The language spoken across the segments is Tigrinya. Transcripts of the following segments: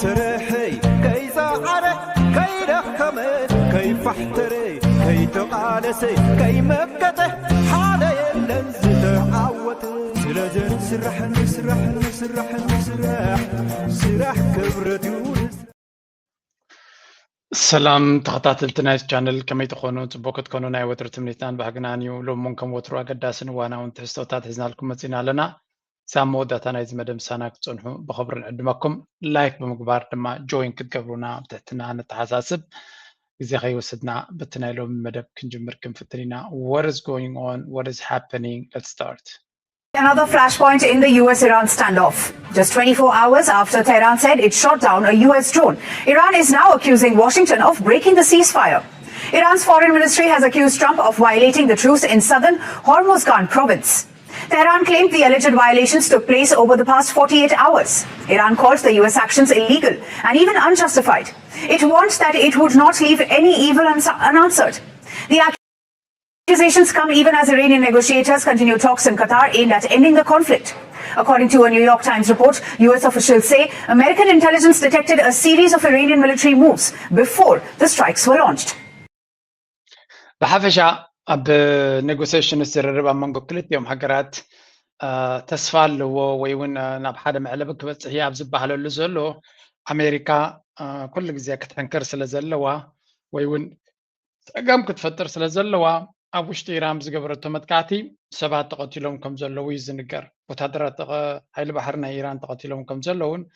سرحي كي زعري كي رخمي كي فحتري كي تقالسي كي مكته حالي اللنز تعوت سلازن سرح سرح سرح سرح سرح كبرت يونس سلام تخطات التنايس channel كما يتخونوا تبوكت كونوا ناي وتر تمنيتان بحقنانيو لو ممكن وتروا قداسن وانا وانتحستوتات هزنا لكم متينا لنا سامو داتانا يزمدم سانا كتصنحو بخبر العدمكم لايك بمقبار لما جوين كتقبرونا بتحتنا نتحساسب إذا خي وسدنا بتنا لو مدب كنجمر كم فترينا what is going on, what is happening. Let's start. Another flashpoint in the US-Iran standoff. Just 24 hours after Tehran said it shot down a US drone, Iran is now accusing Washington of breaking the ceasefire. Iran's foreign ministry has accused Trump of violating the truce in southern Hormozgan province. Tehran claimed the alleged violations took place over the past 48 hours. Iran calls the US actions illegal and even unjustified. It warns that it would not leave any evil unanswered. The accusations come even as Iranian negotiators continue talks in Qatar aimed at ending the conflict. According to a New York Times report, US officials say American intelligence detected a series of Iranian military moves before the strikes were launched. بحفشة بنيغوسيشن السرر بمنغو كلت يوم حقرات تسفال ويون ناب حدا معلبك بس هي بزبها له زلو أمريكا كل جزية كتنكر سلزلوا ويون قام كتفتر سلزلوا أبوش إيران بزقبرتهم متكاتي سبعة تقاتلهم كم زلوا يزنقر وتحضرت هاي بحرنا إيران تقاتلهم كم زلون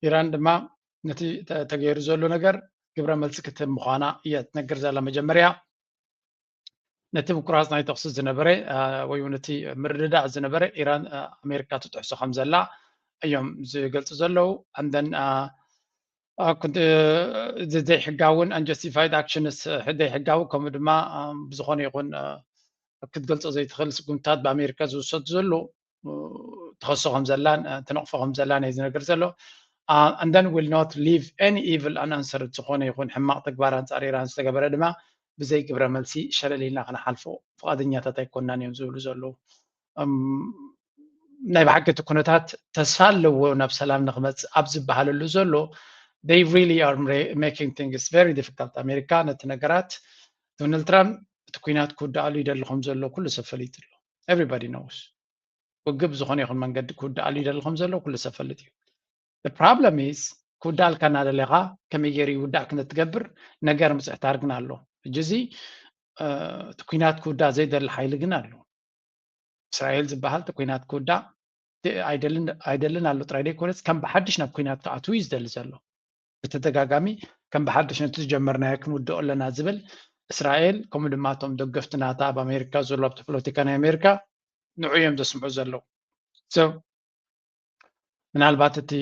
إيران دما نتي تغير زلو نقر قبر ملسكت مخانا يتنقر زلا مجمريا نتي بكراس ناي تخصص زنبري ويونتي مرددا زنبري إيران أمريكا تتحسو خمزلا أيام زي قلت زلو عندن كنت زي حقاون unjustified actions حدي حقاو كم دما بزخون يكون كنت قلت زي تخلص قمتات بأمريكا زوسد زلو تخصو خمزلان تنقفو خمزلان يزن قرزلو and then will not leave any evil unanswered زخون يكون حماق تكباران صاريران استقبر دما بزي قبر ملسي شلالينا خنا حالفو فقادنيا تتايكونا نيوزولو زلو نايب حقة كونتات تسفال لو نبسلام نغمت أبزب بحالو زلو they really are making things very difficult. أمريكا نتنقرات دونالد ترامب تكوينات كود على يدلهم زلو كل سفليت له everybody knows وقب زخون يخون من قد كود على يدلهم زلو كل سفليت the problem is كود على كان على لغة كم يجري وداك نتقبر نقر مسحتارقنا له جزي تكوينات كود زيد الحيل قنا له إسرائيل زبحال تكوينات كود አይደልን አሉ ጥራይዴ ኮነስ ከም በሐድሽ ናብ ኩናት ተኣቱ ይዝደል ዘሎ በተደጋጋሚ ከም በሐድሽ ነቲ ጀመርና ያክን ውድኦ ለና ዝብል እስራኤል ከምኡ ድማ እቶም ደገፍቲ ናታ በአሜሪካ ዘሎ ኣብቲ ፖለቲካ ናይ ኣሜሪካ ንዑ እዮም ዘስምዑ ዘለዉ ምናልባት እቲ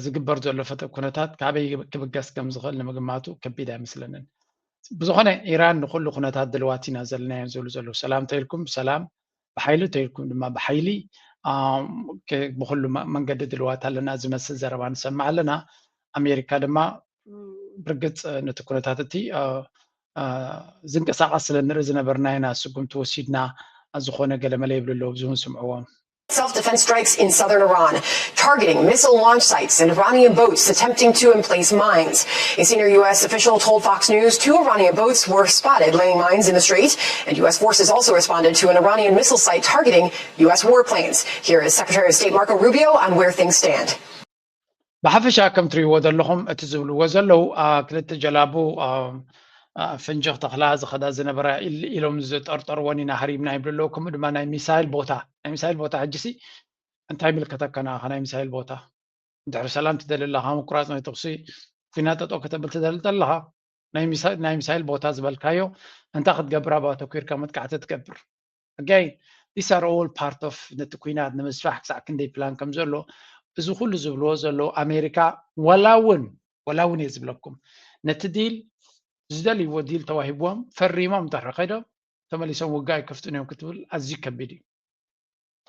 ዝግበር ዘሎ ፈተ ኩነታት ካበይ ክብገስ ከም ዝኽእል ንምግማቱ ከቢድ ኣይመስለንን ብዝኾነ ኢራን ንኩሉ ኩነታት ድልዋት ኢና ዘለና እዮም ዝብሉ ዘለዉ ሰላም ተይልኩም ሰላም بحيلي تيكون لما بحيلي بخلو من قد دلوات لنا زمس زربان سمع لنا أمريكا لما برقت نتكون تاتتي زنك ساقص لنرزنا برناينا سقوم توسيدنا أزخونا قال ملايب للو بزون سمعوهم Self-defense strikes in southern Iran, targeting missile launch sites and Iranian boats attempting to emplace mines. A senior U.S. official told Fox News 2 Iranian boats were spotted laying mines in the strait, and U.S. forces also responded to an Iranian missile site targeting U.S. warplanes. Here is Secretary of State Marco Rubio on where things stand. بحفشا كم تري ودلهم اتزولوا وزلوا كلت جلابو فنجخ تخلاز خدا زنبرا إلهم زت أرطر ونينا حريمنا يبلو كم دما ناي ميسايل بوتا حجسي أنت هاي ملكتك أنا خنا ميسايل بوتا دعر سلام تدل الله هم كراس ناي تقصي فينا تتوكتبل تدل الله ناي ميسايل بوتا زبل كايو أنت أخذ جبرا بوتا كوير كمت قاعد تكبر again these are all part of نتكوينات نمسفح ساكن دي بلان كم زلو بزو كل زبلو زلو أمريكا ولاون يزبلكم نتديل زدلي وديل تواهبهم فريما متحرقيدا تمليسون وقاي كفتون يوم كتبل أزي كبيدي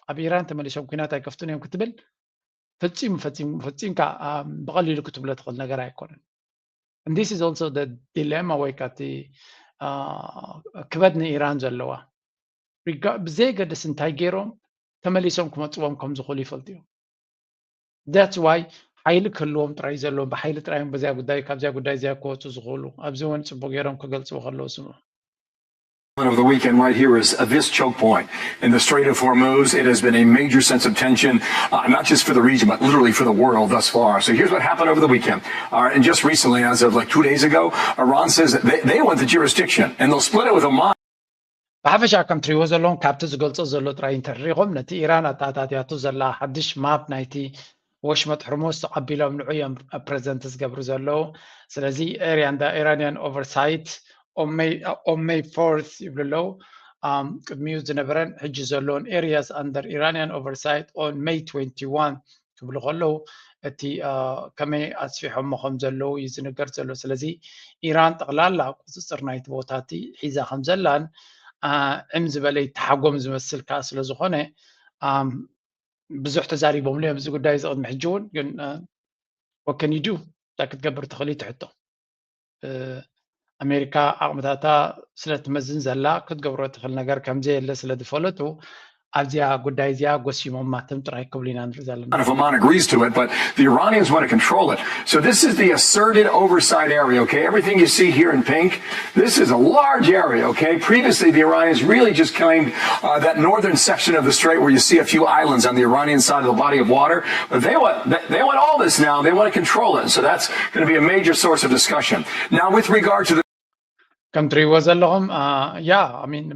أبيران تمليسون كناتا كفتون يوم كتبل فتيم كا بغالي لكتب لا تقول نقرا يكون and this is also the dilemma ويكاتي كبدنا إيران زلوا بزي قد سنتاي جيروم تمليسون كم تصوم كم زخولي فلتيو that's why ሓይሊ ክህልዎም ጥራይ ዘለዎም ብሓይሊ ጥራዮም በዚያ ጉዳይ ካብዚያ ጉዳይ እዚያ ክወፁ ዝኽእሉ ኣብዚ እውን ፅቡቅ ገይሮም ክገልፅዎ ከለዉ ስምዑ Of the weekend right here is this choke point in the Strait of Hormuz. It has been a major sense of tension, not just for the region, but literally for the world thus far. So here's what happened over the weekend. And just recently, as of like 2 days ago, Iran says that they want the jurisdiction and they'll split it with Oman. ብሓፈሻ ከም ትሪእዎ ዘለዎም ካብቲ ዝገልፆ ዘሎ ጥራይ እንተሪኢኹም ነቲ ኢራን ኣተኣታትያቱ ዘላ ሓድሽ ማፕ ናይቲ ወሽመጥ ሕርሙዝ ተቐቢሎም ንዑ እዮም ፕሬዚደንት ዝገብሩ ዘለዉ ስለዚ ኢራንያን ኦቨርሳይት on May 4th ይብልለው ቅድሚኡ ዝነበረን ሕጂ ዘለዎን areas under Iranian oversight on May 21 ክብሉ ከለዉ እቲ ከመይ ኣስፊሖሞ ከም ዘለዉ እዩ ዝነገር ዘሎ ስለዚ ኢራን ጠቕላላ ቁፅፅር ናይቲ ቦታቲ ሒዛ ከም ዘላን ዕም ዝበለ ተሓጎም ዝመስል ከዓ ስለ ዝኾነ ብዙሕ ተዛሪቦምሉ እዮም እዚ ጉዳይ እዚ ቅድሚ ሕጂ እውን ግን what can you do እንታይ ክትገብር ትኽእል ትሕቶ ኣሜሪካ ኣቕምታታ ስለትመዝን ዘላ ክትገብሮ ትኽእል ነገር ከምዘየለ ስለ ዝፈለጡ ኣብዚያ ጉዳይ እዚያ ጎሲሞም ማተም ጥራይ ክብሉ ኢና ንርኢ ዘለና If Oman agrees to it, but the Iranians want to control it. So this is the asserted oversight area, okay? Everything you see here in pink, this is a large area, okay? Previously, the Iranians really just claimed that northern section of the strait where you see a few islands on the Iranian side of the body of water. But they want all this now. They want to control it. So that's going to be a major source of discussion. Now, with regard to the ከም ትሪእዎ ዘለኹም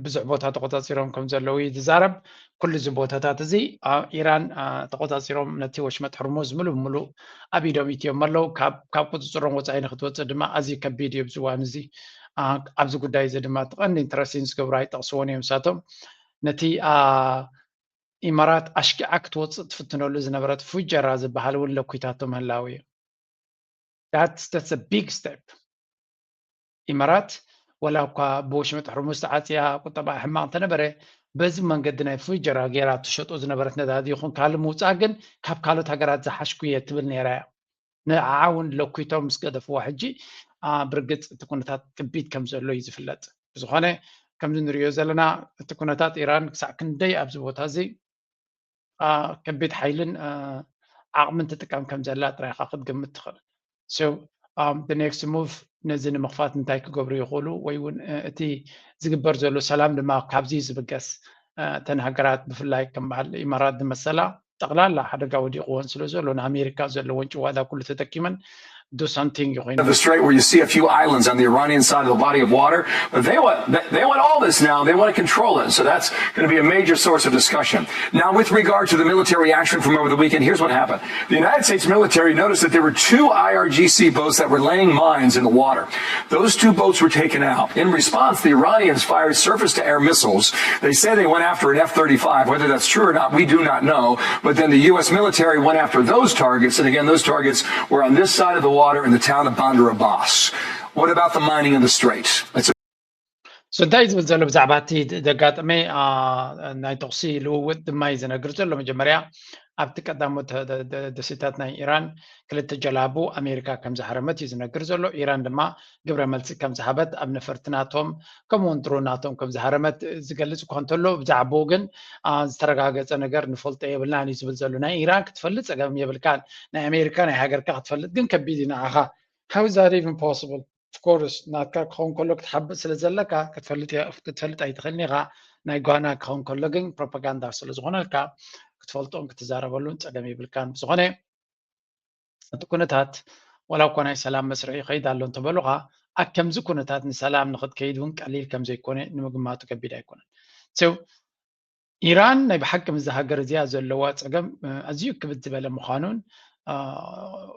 ብዙሕ ቦታ ተቆፃፂሮም ከም ዘለዉ እዩ ዝዛረብ ኩሉ እዚ ቦታታት እዚ ኢራን ተቆፃፂሮም ነቲ ወሽመጥ ሕርሙዝ ሙሉእ ብምሉእ ኣብ ኢዶም እትዮም ኣለዉ ካብ ቁፅፅሮም ወፃኢ ንክትወፅእ ድማ ኣዝዩ ከቢድ እዩ ኣብዚ እዋን እዚ ኣብዚ ጉዳይ እዚ ድማ ተቐንዲ ኢንተረስቲን ዝገብሩ ኣይጠቕስዎን እዮም ንሳቶም ነቲ ኢማራት ኣሽኪዓ ክትወፅእ ትፍትነሉ ዝነበረት ፉጀራ ዝበሃል እውን ለኩታቶ ምህላዊ እዩ that's a big step ኢማራት ወላ እኳ ብወሽመጥ ሕርሙዝ ተዓፅያ ቁጠባ ሕማቅ እንተነበረ በዚ መንገዲ ናይ ፉጀራ ጌራ ትሸጦ ዝነበረት ነዳዲ ይኹን ካልእ ምውፃእ ግን ካብ ካልኦት ሃገራት ዝሓሽኩ እየ ትብል ነይራ እያ ንዓዓ እውን ለኩቶም ምስ ገደፍዋ ሕጂ ብርግፅ እቲ ኩነታት ከቢድ ከም ዘሎ እዩ ዝፍለጥ ዝኾነ ከምዚ ንሪኦ ዘለና እቲ ኩነታት ኢራን ክሳዕ ክንደይ ኣብዚ ቦታ እዚ ከቢድ ሓይልን ዓቕምን ትጥቀም ከም ዘላ ጥራይካ ክትግምት ትኽእል the next move ነዚ ንምኽፋት እንታይ ክገብሩ ይኽእሉ ወይ እውን እቲ ዝግበር ዘሎ ሰላም ድማ ካብዚ ዝብገስ ተን ሃገራት ብፍላይ ከም በዓል ኢማራት ዝመሰላ ጠቕላላ ሓደጋ ወዲቕዎን ስለ ዘሎ ንኣሜሪካ ዘለዎን ጭዋዳ ኩሉ ተጠቂመን do something of the strait where you see a few islands on the Iranian side of the body of water. But they want all this now. They want to control it. So that's going to be a major source of discussion. Now, with regard to the military action from over the weekend, here's what happened. The United States military noticed that there were 2 IRGC boats that were laying mines in the water. Those 2 boats were taken out. In response, the Iranians fired surface-to-air missiles. They say they went after an F-35. Whether that's true or not, we do not know. But then the U.S. military went after those targets. And again, those targets were on this side of the water in the town of Bandar Abbas. What about the mining in the strait? So እንታይ ዝብል ዘሎ ብዛዕባ እቲ ደጋጥመ ናይ ጥቕሲ ልውውጥ ድማ እዩ ዝነግር ዘሎ መጀመርያ ኣብቲ ቀዳሞት ደሴታት ናይ ኢራን ክልተ ጀላቡ ኣሜሪካ ከም ዝሃረመት እዩ ዝነግር ዘሎ ኢራን ድማ ግብረ መልሲ ከም ዝሃበት ኣብ ነፈርቲ ናቶም ከምኡውን ድሮናቶም ከም ዝሃረመት ዝገልፅ እኳ እንተሎ ብዛዕባኡ ግን ዝተረጋገፀ ነገር ንፈልጦ የብልናን እዩ ዝብል ዘሎ ናይ ኢራን ክትፈልጥ ፀገም የብልካን ናይ ኣሜሪካ ናይ ሃገርካ ክትፈልጥ ግን ከቢድ እዩ ንዓኻ how is that even possible of course ናትካ ክኸውን ከሎ ክትሓብጥ ስለ ዘለካ ክትፈልጥ ኣይትኽእልኒ ኢኻ ናይ ጓና ክኸውን ከሎ ግን ፕሮፓጋንዳ ስለ ዝኾነልካ ክትፈልጦን ክትዛረበሉን ፀገም የብልካን ዝኾነ እቲ ኩነታት ወላ እኳ ናይ ሰላም መስርዒ ይኸይድ ኣሎ እንተበሉ ኸ ኣብ ከምዚ ኩነታት ንሰላም ንኽትከይድ እውን ቀሊል ከም ዘይኮነ ንምግማቱ ከቢድ ኣይኮነን ኢራን ናይ ብሓቂ ምዝ ሃገር እዚኣ ዘለዋ ፀገም ኣዝዩ ክብድ ዝበለ ምዃኑን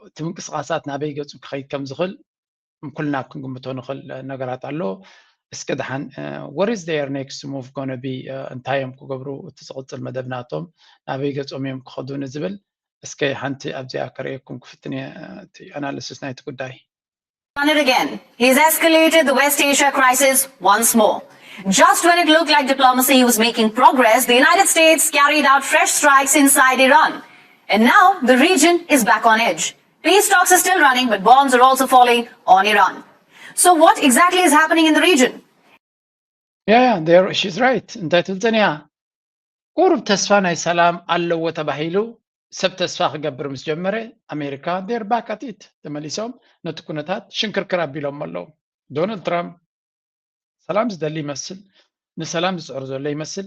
እቲ ምንቅስቃሳት ናበይ ገፁ ክኸይድ ከም ዝኽእል ኩልና ክንግምቶ ንኽእል ነገራት ኣሎ እስከ ድሓን what is their next move going to be እንታይ እዮም ክገብሩ እቲ ዝቕፅል መደብ ናቶም ናበይ ገፆም እዮም ክኸዱ ንዝብል እስከ ሓንቲ ኣብዚኣ ከርእየኩም ክፍትን እቲ ኣናሊሲስ ናይቲ ጉዳይ Again, he's escalated the West Asia crisis once more. Just when it looked like diplomacy was making progress, the United States carried out fresh strikes inside Iran. And now the region is back on edge. Peace talks are still running, but bombs are also falling on Iran. So what exactly is happening in the region? Yeah, she's right. እንታይ ትብልፀንያ ቁርብ ተስፋ ናይ ሰላም ኣለዎ ተባሂሉ ሰብ ተስፋ ክገብር ምስ ጀመረ ኣሜሪካ ዴር ባክ አት ኢት ተመሊሶም ነቲ ኩነታት ሽንክርክር ኣቢሎም ኣለዉ ዶናልድ ትራምፕ ሰላም ዝደሊ ይመስል ንሰላም ዝፅዕር ዘሎ ይመስል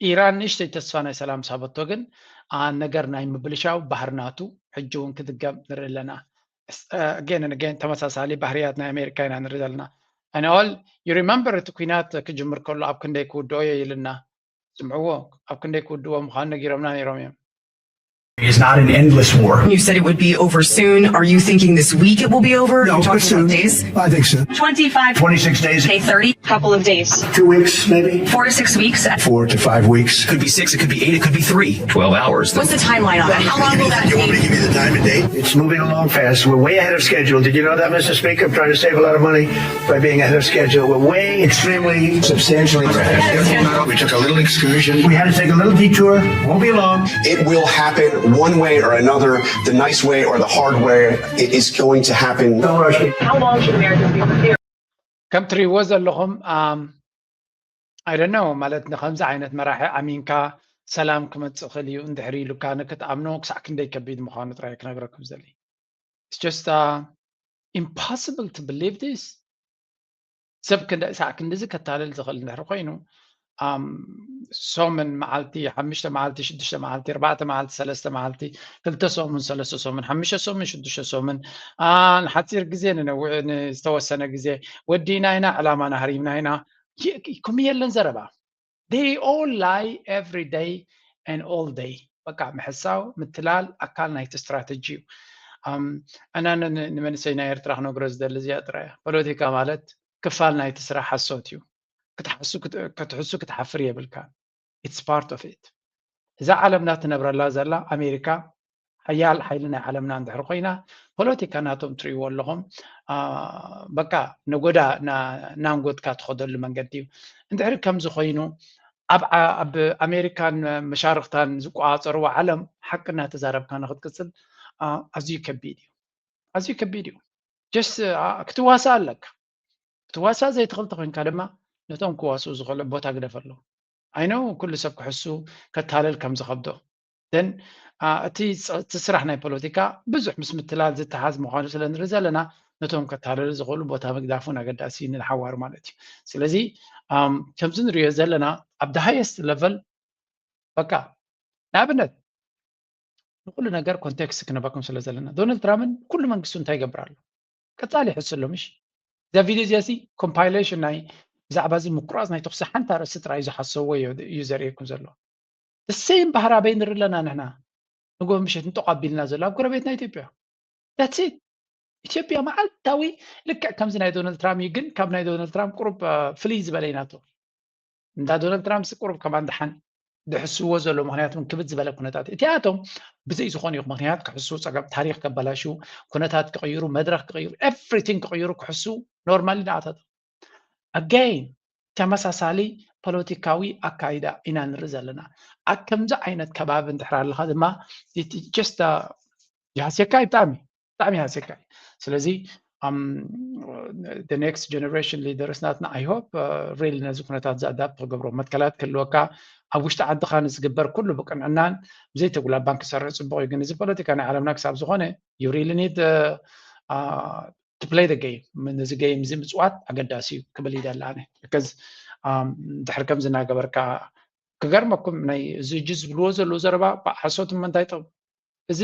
ኢራን ንእሽተይ ተስፋ ናይ ሰላም ሳበቶ ግን ነገር ናይ ምብልሻው ባህርናቱ ሕጂ እውን ክድገም ንርኢ ኣለና again and again ተመሳሳሊ ባህርያት ናይ ኣሜሪካ ኢና ንርኢ ዘለና and all you remember እቲ ኩናት ክጅምር ከሎ ኣብ ክንደይ ክውድኦ ይልና ስምዕዎ ኣብ ክንደይ ክውድኦ ምዃኑ ነጊሮምና ነይሮም እዮም It's not an endless war. You said it would be over soon. Are you thinking this week it will be over? No, You're talking soon. about days? I think so. 25. 26 days. Okay, 30. Couple of days. 2 weeks, maybe. 4 to 6 weeks. 4 to 5 weeks. Could be 6, it could be 8, it could be 3. 12 hours. What's the timeline on that? How long will that You want me to take? give you the time and date? It's moving along fast. We're way ahead of schedule. Did you know that, Mr. Speaker? I'm trying to save a lot of money by being ahead of schedule. We're way extremely substantially ahead. We took a little excursion. We had to take a little detour. Won't be long. It will happen one way or another, the nice way or the hard way. It is going to happen. Don't rush me. How long should Americans be prepared? ከም ትሪእዎ ዘለኹም I don't know ማለት ንከምዚ ዓይነት መራሒ ኣሚንካ ሰላም ክመፅእ ክእል እዩ እንድሕር ኢሉካ ንክትኣምኖ ክሳዕ ክንደይ ከቢድ ምዃኑ ጥራይ ክነግረኩም ዘለ It's just impossible to believe this ሰብ ክሳዕ ክንዲዚ ከታልል ዝኽእል እንድሕር ኮይኑ ሶምን መዓልቲ 5 መዓልቲ 6 መዓልቲ 4 መዓልቲ 3 መዓልቲ 2 ሶምን 3 ሶምን 5 ሶምን 6 ሶምን ንሓፂር ግዜ ንዝተወሰነ ግዜ ወዲና ኢና ዕላማና ሃሪምና ኢና ይኩም የለን ዘረባ they all lie every day and all day በቃ ምሕሳው ምትላል ኣካል ናይቲ ስትራቴጂ እዩ ኣና ንመንሰይ ናይ ኤርትራ ክነግሮ ዝደሊ እዚኣ ጥራያ ፖለቲካ ማለት ክፋል ናይቲ ስራሕ ሓሶት እዩ ክትሕሱ ክትሓፍር የብልካ it's part of it እዛ ዓለምና ትነብረላ ዘላ ኣሜሪካ ሓያል ሓይሊ ናይ ዓለምና እንድሕር ኮይና ፖለቲካ ናቶም ትሪእዎ ኣለኹም በቃ ነጎዳ ናንጎድካ ትኸደሉ መንገዲ እዩ እንድሕር ከምዚ ኮይኑ ኣብ ኣሜሪካን መሻርክታን ዝቋፀርዎ ዓለም ሓቂ እናተዛረብካ ንክትቅፅል ኣዝዩ ከቢድ እዩ ጀስ ክትዋሳ ኣለካ ክትዋሳ ዘይትኽእል ተኮይንካ ድማ ነቶም ክዋሱ ዝኽእሉ ቦታ ግደፈሉ ኣይኖ ኩሉ ሰብ ክሕሱ ከታልል ከም ዝኸብዶ ደን እቲ ስራሕ ናይ ፖለቲካ ብዙሕ ምስ ምትላል ዝተሓዝ ምዃኑ ስለ ንርኢ ዘለና ነቶም ከታልል ዝኽእሉ ቦታ ምግዳፉን ኣገዳሲ ንሓዋሩ ማለት እዩ ስለዚ ከምዚ ንሪኦ ዘለና ኣብ ደ ሃይስት ሌቨል በቃ ንኣብነት ንኩሉ ነገር ኮንቴክስት ክነበኩም ስለ ዘለና ዶናልድ ትራምፕን ኩሉ መንግስቱ እንታይ ይገብር ኣሎ ቀፃሊ ይሕሱ ኣሎ ምሽ እዛ ቪድዮ እዚኣሲ ኮምፓይሌሽን ናይ ብዛዕባ እዚ ምቁራፅ ናይ ተኽሲ ሓንቲ ኣርእስቲ ጥራይ ዝሓሰብዎ እዩ ዘርእየኩም ዘሎ ደሴም ባህራበይ ንርኢ ኣለና ንሕና ንጎ ምሸት እንተቐቢልና ዘሎ ኣብ ጎረቤትና ኢትዮጵያ that's it ኢትዮጵያ መዓልታዊ ልክዕ ከምዚ ናይ ዶናልድ ትራምፕ እዩ ግን ካብ ናይ ዶናልድ ትራምፕ ቁሩብ ፍልይ ዝበለ ኢናቶ እንዳ ዶናልድ ትራምፕ ቁሩብ ከም አንድሓን ድሕስዎ ዘሎ ምክንያቱም ክብድ ዝበለ ኩነታት እቲኣቶም ብዘይ ዝኾነ ይኹ ምክንያት ክሕሱ ፀገም ታሪክ ከበላሹ ኩነታት ክቕይሩ መድረክ ክቕይሩ ኤቭሪቲንግ ክቕይሩ ክሕሱ ኖርማሊ ንኣታቶም again ተመሳሳሊ ፖለቲካዊ ኣካይዳ ኢና ንርኢ ዘለና ኣብ ከምዚ ዓይነት ከባቢ እንድሕር ኣለካ ድማ just ይሃስየካ ብጣዕሚ ይሃስየካ ስለዚ the next generation leaders ናትና I hope really ነዚ ኩነታት ዝኣዳፕት ክገብሮ መትከላት ክህልወካ ኣብ ውሽጢ ዓድኻ ንዝግበር ኩሉ ብቅንዕናን ብዘይተጉላ ባንኪ ሰርሕ ፅቡቅ እዩ ግን እዚ ፖለቲካ ናይ ዓለምና ክሳብ ዝኾነ you really need to play the game ነዚ game እዚ ምፅዋት ኣገዳሲ እዩ ክብል ይደላ ኣነ because ድሕሪ ከምዚ እናገበርካ ክገርመኩም ናይ እዚ እጅ ዝብልዎ ዘሎ ዘረባ ሓሶት ምንታይ ጠብ እዚ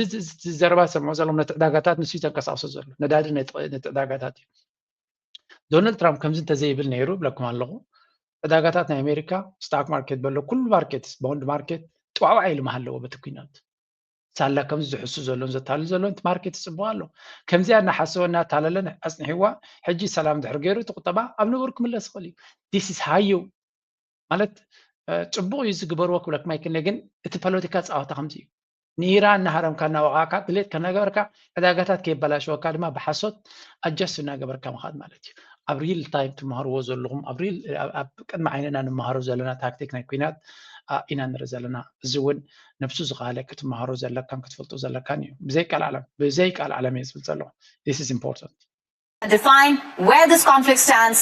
ዘረባ ሰምዖ ዘለዎም ነቲ ዕዳጋታት ንሱ ተንቀሳቅሶ ዘሎ ነዳዲ ነቲ ዕዳጋታት እዩ ዶናልድ ትራምፕ ከምዚ እንተዘይብል ነይሩ ብለኩም ኣለኹ ዕዳጋታት ናይ ኣሜሪካ ስታክ ማርኬት በሎ ኩሉ ማርኬት ቦንድ ማርኬት ጥዋዕዋዕ ኢሉ መሃለዎ በቲ ኩናት ሳላ ከምዚ ዝሕሱ ዘሎን ዘታልሉ ዘሎን እቲ ማርኬት ይፅቡቅ ኣሎ ከምዚኣ እናሓሰበና ታለለን ኣፅኒሕዋ ሕጂ ሰላም ድሕሪ ገይሩ እቲ ቁጠባ ኣብ ነበሩ ክምለስ ይኽእል እዩ ዲስ ኢዝ ሃዩ ማለት ፅቡቅ እዩ ዝግበርዎ ክብለኩም ኣይክእልኒ ግን እቲ ፖለቲካ ፀወታ ከምዚ እዩ ንኢራን እናሃረምካ እናወቃዕካ ድሌት ከናገበርካ ዕዳጋታት ከይበላሸወካ ድማ ብሓሶት ኣጀስ እናገበርካ ምኻድ ማለት እዩ ኣብ ሪል ታይም ትመሃርዎ ዘለኹም ኣብ ቅድሚ ዓይንና ንመሃሮ ዘለና ታክቲክ ናይ ኩናት ኢና ንርኢ ዘለና እዚ እውን ነብሱ ዝኻለ ክትመሃሮ ዘለካን ክትፈልጦ ዘለካን እዩ ብዘይ ቃል ዓለም እየ ዝብል ዘለኹ this is important define where this conflict stands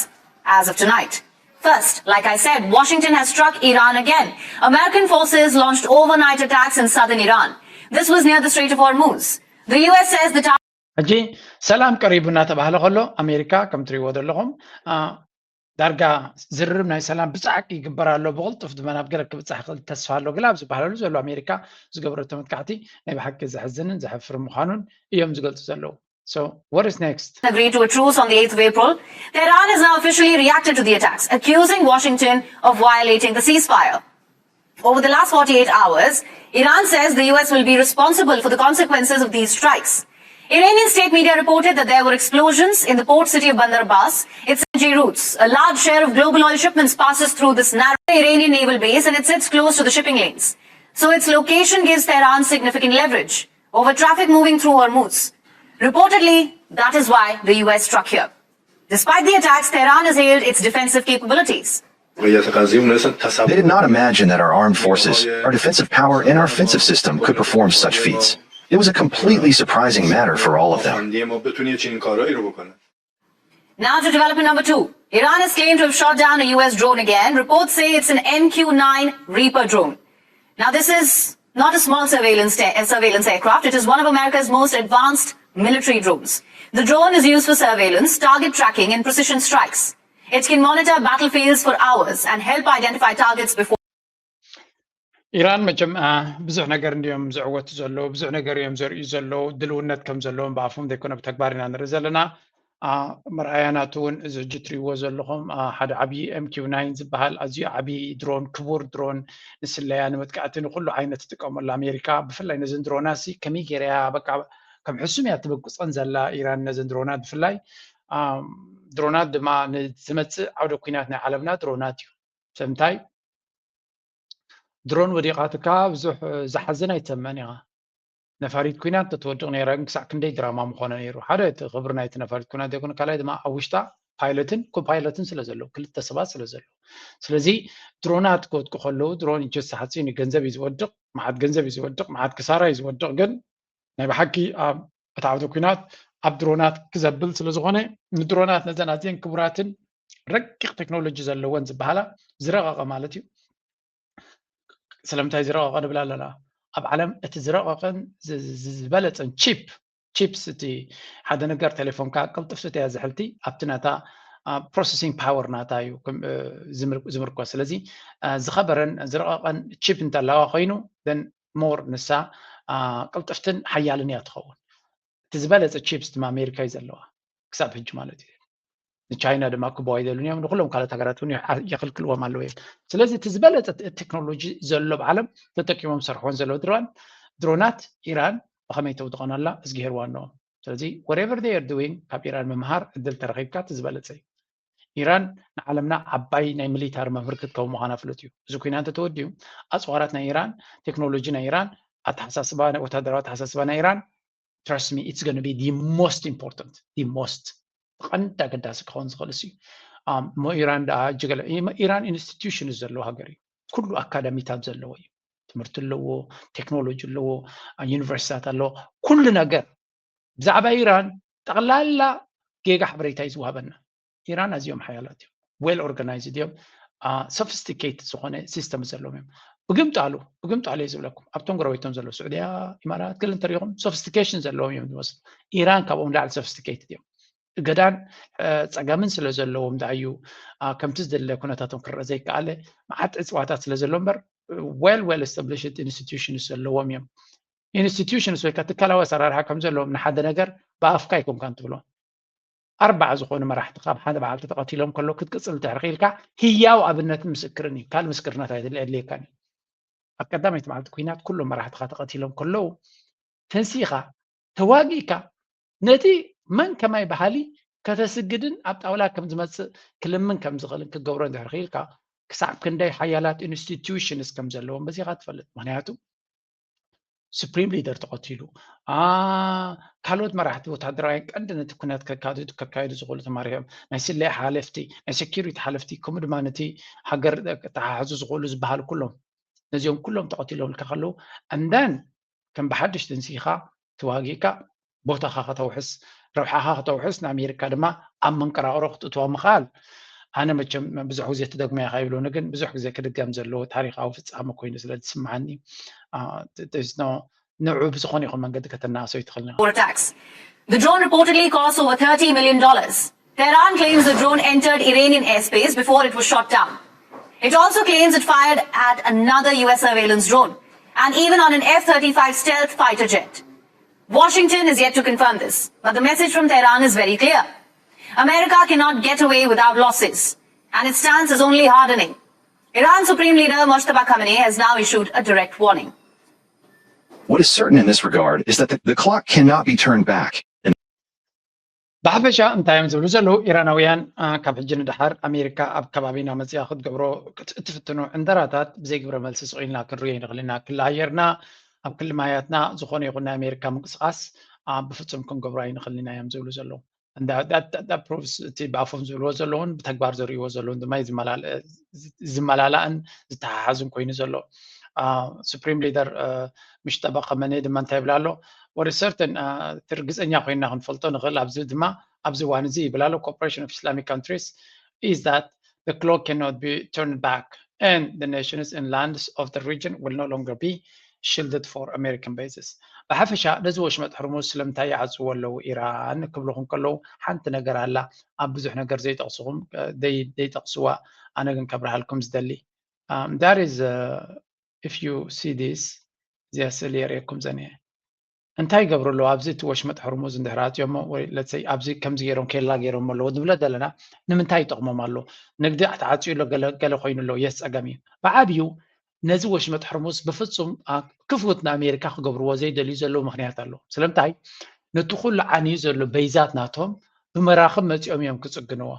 as of tonight. First, like I said, Washington has struck Iran again. American forces launched overnight attacks in southern Iran. This was near the Strait of Hormuz. The US says the target ሕጂ ሰላም ቀሪቡ እናተባህለ ከሎ ኣሜሪካ ከም ትሪእዎ ዘለኹም ዳርጋ ዝርርብ ናይ ሰላም ብፃዕቂ ይግበር ኣሎ ብቕልጡፍ ድማ ናብ ገለ ክብፃሕ ክእል ተስፋ ኣሎ ግላ ኣብ ዝበሃለሉ ዘሎ ኣሜሪካ ዝገበረቶ መጥቃዕቲ ናይ ብሓቂ ዘሕዝንን ዘሕፍርን ምዃኑን እዮም ዝገልፁ ዘለዉ. So what is next? agreed to a truce on the 8th of April. Tehran has now officially reacted to the attacks, accusing Washington of violating the ceasefire. Over the last 48 hours, Iran says the US will be responsible for the consequences of these strikes. Iranian state media reported that there were explosions in the port city of Bandar Abbas. Its energy routes. A large share of global oil shipments passes through this narrow Iranian naval base and it sits close to the shipping lanes. So its location gives Tehran significant leverage over traffic moving through Hormuz. Reportedly, that is why the US struck here. Despite the attacks, Tehran has hailed its defensive capabilities. They did not imagine that our armed forces, our defensive power, and our offensive system could perform such feats. It was a completely surprising matter for all of them. Now to development number 2. Iran has claimed to have shot down a US drone again. Reports say it's an MQ-9 Reaper drone. Now this is not a small surveillance aircraft. It is one of America's most advanced military drones. The drone is used for surveillance, target tracking, and precision strikes. It can monitor battlefields for hours and help identify targets before. ኢራን መቸም ብዙሕ ነገር እንዲዮም ዝዕወቱ ዘለዉ ብዙሕ ነገር እዮም ዘርእዩ ዘለዉ ድልውነት ከም ዘለዎም ብኣፎም ዘይኮነ ብተግባር ኢና ንርኢ ዘለና መርኣያናት እውን እዚ ሕጂ ትሪእዎ ዘለኹም ሓደ ዓብዪ MQ-9 ዝበሃል ኣዝዩ ዓብዪ ድሮን ክቡር ድሮን ንስለያ ንመጥቃዕቲ ንኩሉ ዓይነት ትጥቀመሉ ኣሜሪካ ብፍላይ ነዘን ድሮናሲ ከመይ ገይራ በቃ ከም ሕሱም እያ ትበግፀን ዘላ ኢራን ነዘን ድሮናት ብፍላይ ድሮናት ድማ ንዝመፅእ ዓውደ ኩናት ናይ ዓለምና ድሮናት እዩ ሰምታይ ድሮን ወዲቓትካ ብዙሕ ዝሓዝን ኣይተመን ኢኻ ነፋሪት ኩናት ተትወድቕ ነይራ ግን ክሳዕ ክንደይ ድራማ ምኾነ ነይሩ ሓደ እቲ ክብሪ ናይቲ ነፋሪት ኩናት ዘይኮነ ካልኣይ ድማ ኣብ ውሽጣ ፓይለትን ኮፓይለትን ስለ ዘለዉ ክልተ ሰባት ስለ ዘለዉ ስለዚ ድሮናት ክወድቁ ከለዉ ድሮን እጀት ሓፂን ገንዘብ እዩ ዝወድቕ መዓት ገንዘብ እዩ ዝወድቕ መዓት ክሳራ እዩ ዝወድቕ ግን ናይ ብሓቂ ኣብ እቲ ዓውደ ኩናት ኣብ ድሮናት ክዘብል ስለ ዝኾነ ንድሮናት ነዘን ኣዝየን ክቡራትን ረቂቕ ቴክኖሎጂ ዘለወን ዝበሃላ ዝረቐቐ ማለት እዩ ስለምንታይ ዝረቐቐ ንብል ኣለና ኣብ ዓለም እቲ ዝረቐቐን ዝበለፀን ቺፕስ እቲ ሓደ ነገር ቴሌፎንካ ቅልጥፍቲ እያ ዝሕልቲ ኣብቲ ናታ ፕሮሰሲንግ ፓወር ናታ እዩ ዝምርኮስ ስለዚ ዝኸበረን ዝረቐቐን ቺፕ እንተለዋ ኮይኑ ደን ሞር ንሳ ቅልጥፍትን ሓያልን እያ ትኸውን እቲ ዝበለፀ ቺፕስ ድማ ኣሜሪካ እዩ ዘለዋ ክሳብ ሕጂ ማለት እዩ ንቻይና ድማ ክበዋ ይደሉን እዮም ንኩሎም ካልኦት ሃገራት እውን የኽልክልዎም ኣለዉ እዮም ስለዚ እቲ ዝበለፀ ቴክኖሎጂ ዘሎ ብዓለም ተጠቂሞም ዝሰርሕዎን ዘለዉ ድሮናት ኢራን ብኸመይ ተውድቐን ኣላ እዝጊሄርዋ ኣለዎም ስለዚ whatever they are doing ካብ ኢራን ምምሃር እድል ተረኺብካ እቲ ዝበለፀ እዩ ኢራን ንዓለምና ዓባይ ናይ ሚሊታሪ መምርክት ከም ምዃና ፍሉጥ እዩ እዚ ኩናት ተተወዲኡ ኣፅዋራት ናይ ኢራን ቴክኖሎጂ ናይ ኢራን ኣተሓሳስባ ወታደራዊ ኣተሓሳስባ ናይ ኢራን trust me it's going to be the most important the most ቀንዲ ኣገዳሲ ክኸውን ዝኽእል እዩ ኢራን ጅገለ ኢራን ኢንስቲትዩሽን ዘለዎ ሃገር እዩ ኩሉ ኣካዳሚታት ዘለዎ እዩ ትምህርቲ ኣለዎ ቴክኖሎጂ ኣለዎ ዩኒቨርሲታት ኣለዎ ኩሉ ነገር ብዛዕባ ኢራን ጠቕላላ ጌጋ ሓበሬታ እዩ ዝወሃበና ኢራን ኣዝዮም ሓያላት እዮም ዌል ኦርጋናይዝድ እዮም ሶፊስቲኬትድ ዝኾነ ሲስተም ዘለዎም እዮም ብግምጣሉ እየ ዝብለኩም ኣብቶም ጎረቤቶም ዘለዉ ስዑድያ ኢማራት ገለ እንተሪኢኹም ሶፊስቲኬሽን ዘለዎም እዮም ዝመስሉ ኢራን ካብኦም ላዕሊ ሶፊስቲኬትድ እዮም ገዳን ፀገምን ስለ ዘለዎም ዳዩ ከምቲ ዝደለ ኩነታቶም ክረአ ዘይከኣለ መዓት እፅዋታት ስለ ዘለዎ እምበር ዌል ኤስታብሊሽድ ኢንስቲትዩሽንስ ዘለዎም እዮም ኢንስቲትዩሽንስ ወይ ከዓ ትካላዊ ኣሰራርሓ ከም ዘለዎም ንሓደ ነገር ብኣፍካ ይኮንካ እንትብሎ ኣርባዕ ዝኾኑ መራሕቲ ካብ ሓደ በዓልቲ ተቐቲሎም ከሎ ክትቅፅል ትሕርኺ ኢልካ ህያው ኣብነትን ምስክርን እዩ ካልእ ምስክርነት ኣይድልየካን እዩ ኣብ ቀዳመይቲ መዓልቲ ኩናት ኩሎም መራሕትካ ተቐቲሎም ከለዉ ተንሲኻ ተዋጊእካ ነቲ መን ከማይ ባህሊ ከተስግድን ኣብ ጣውላ ከም ዝመፅእ ክልምን ከም ዝኽእልን ክገብሮ እንድሕር ኢልካ ክሳብ ክንደይ ሓያላት ኢንስቲትዩሽንስ ከም ዘለዎም በዚኻ ትፈልጥ ምክንያቱ ሱፕሪም ሊደር ተቐቲሉ ካልኦት መራሕቲ ወታደራውያን ቀንዲ ነቲ ኩናት ከካይዱ ዝኽእሉ ተማሪሖም ናይ ስለያ ሓለፍቲ ናይ ሴኪሪቲ ሓለፍቲ ከምኡ ድማ ነቲ ሃገር ተሓሓዙ ዝኽእሉ ዝበሃሉ ኩሎም ነዚኦም ኩሎም ተቐቲሎም ኢልካ ከለዉ ኣንዳን ከም ብሓድሽ ትንሲኻ ተዋጊእካ ቦታኻ ከተውሕስ ረብሓኻ ከተውሕስ ንኣሜሪካ ድማ ኣብ መንቀራቕሮ ክትእትዋ ምኽኣል ኣነ መቸም ብዙሕ ግዜ ተደግመ ኢኻ ይብሉኒ ግን ብዙሕ ግዜ ክድገም ዘለዎ ታሪካዊ ፍፃመ ኮይኑ ስለ ዝስምዓኒ ንዑ ብዝኾነ ይኹን መንገዲ ከተናእሰ ይትኽእልና attacks. The drone reportedly cost over $30 million. Tehran claims the drone entered Iranian airspace before it was shot down. It also claims it fired at another US surveillance drone and even on an F-35 stealth fighter jet. Washington is yet to confirm this, but the message from Tehran is very clear. America cannot get away without losses, and its stance is only hardening. Iran's Supreme Leader Mojtaba Khamenei has now issued a direct warning. What is certain in this regard is that the clock cannot be turned back. ብሓፈሻ እንታይ እዮም ዝብሉ ዘለዉ ኢራናውያን ካብ ሕጂ ንድሓር ኣሜሪካ ኣብ ከባቢና መፅያ ክትገብሮ እትፍትኑ ዕንደራታት ብዘይግብረ መልሲ ስቑኢልና ክንሪኦ ንኽእል ኢና ክሊ ኣየርና ኣብ ክሊ ማያትና ዝኾነ ይኹን ናይ ኣሜሪካ ምንቅስቓስ ብፍፁም ክንገብሮ ኣይንኽእል ኢና እዮም ዝብሉ ዘለዉ ፕሮቭስ እቲ ብኣፎም ዝብልዎ ዘለውን ብተግባር ዘርእይዎ ዘለውን ድማ ዝመላላእን ዝተሓሓዙን ኮይኑ ዘሎ ሱፕሪም ሊደር ሙጅተባ ኸመኔ ድማ እንታይ ይብላ ኣሎ ወደ ሰርተን ትርግፀኛ ኮይና ክንፈልጦ ንኽእል ኣብዚ ድማ ኣብዚ እዋን እዚ ይብላ ኣሎ ኮኦፐሬሽን ኦፍ ኢስላሚክ ካንትሪስ is that the clock cannot be turned back and the nations and lands of the region will no longer be shielded for American bases. ብሓፈሻ ነዚ ወሽመጥ ሕርሙዝ ስለምንታይ ይዓፅዎ ኣለዉ ኢራን ክብልኹም ከለዉ ሓንቲ ነገር ኣላ ኣብ ብዙሕ ነገር ዘይጠቕስኹም ዘይጠቕስዋ ኣነ ግን ከብርሃልኩም ዝደሊ that is if you see this እዚኣ ስእሊ የርእየኩም ዘኒአ እንታይ ይገብሩ ኣለዉ ኣብዚ እቲ ወሽመጥ ሕርሙዝ እንድሕር ኣፅዮሞ ወይ ለትሰይ ኣብዚ ከምዚ ገይሮም ኬላ ገይሮም ኣለዎ ንብሎ ዘለና ንምንታይ ይጠቕሞም ኣሎ ንግዲ ተዓፅዩ ሎ ገለ ኮይኑ ኣሎ የስ ፀገም እዩ ብዓብዩ ነዚ ወሽመጥ ሕርሙዝ ብፍፁም ክፉት ንኣሜሪካ ክገብርዎ ዘይደልዩ ዘለዉ ምክንያት ኣሎ ስለምንታይ ነቲ ኩሉ ዓንዩ ዘሎ በይዛት ናቶም ብመራኽብ መፂኦም እዮም ክፅግንዎ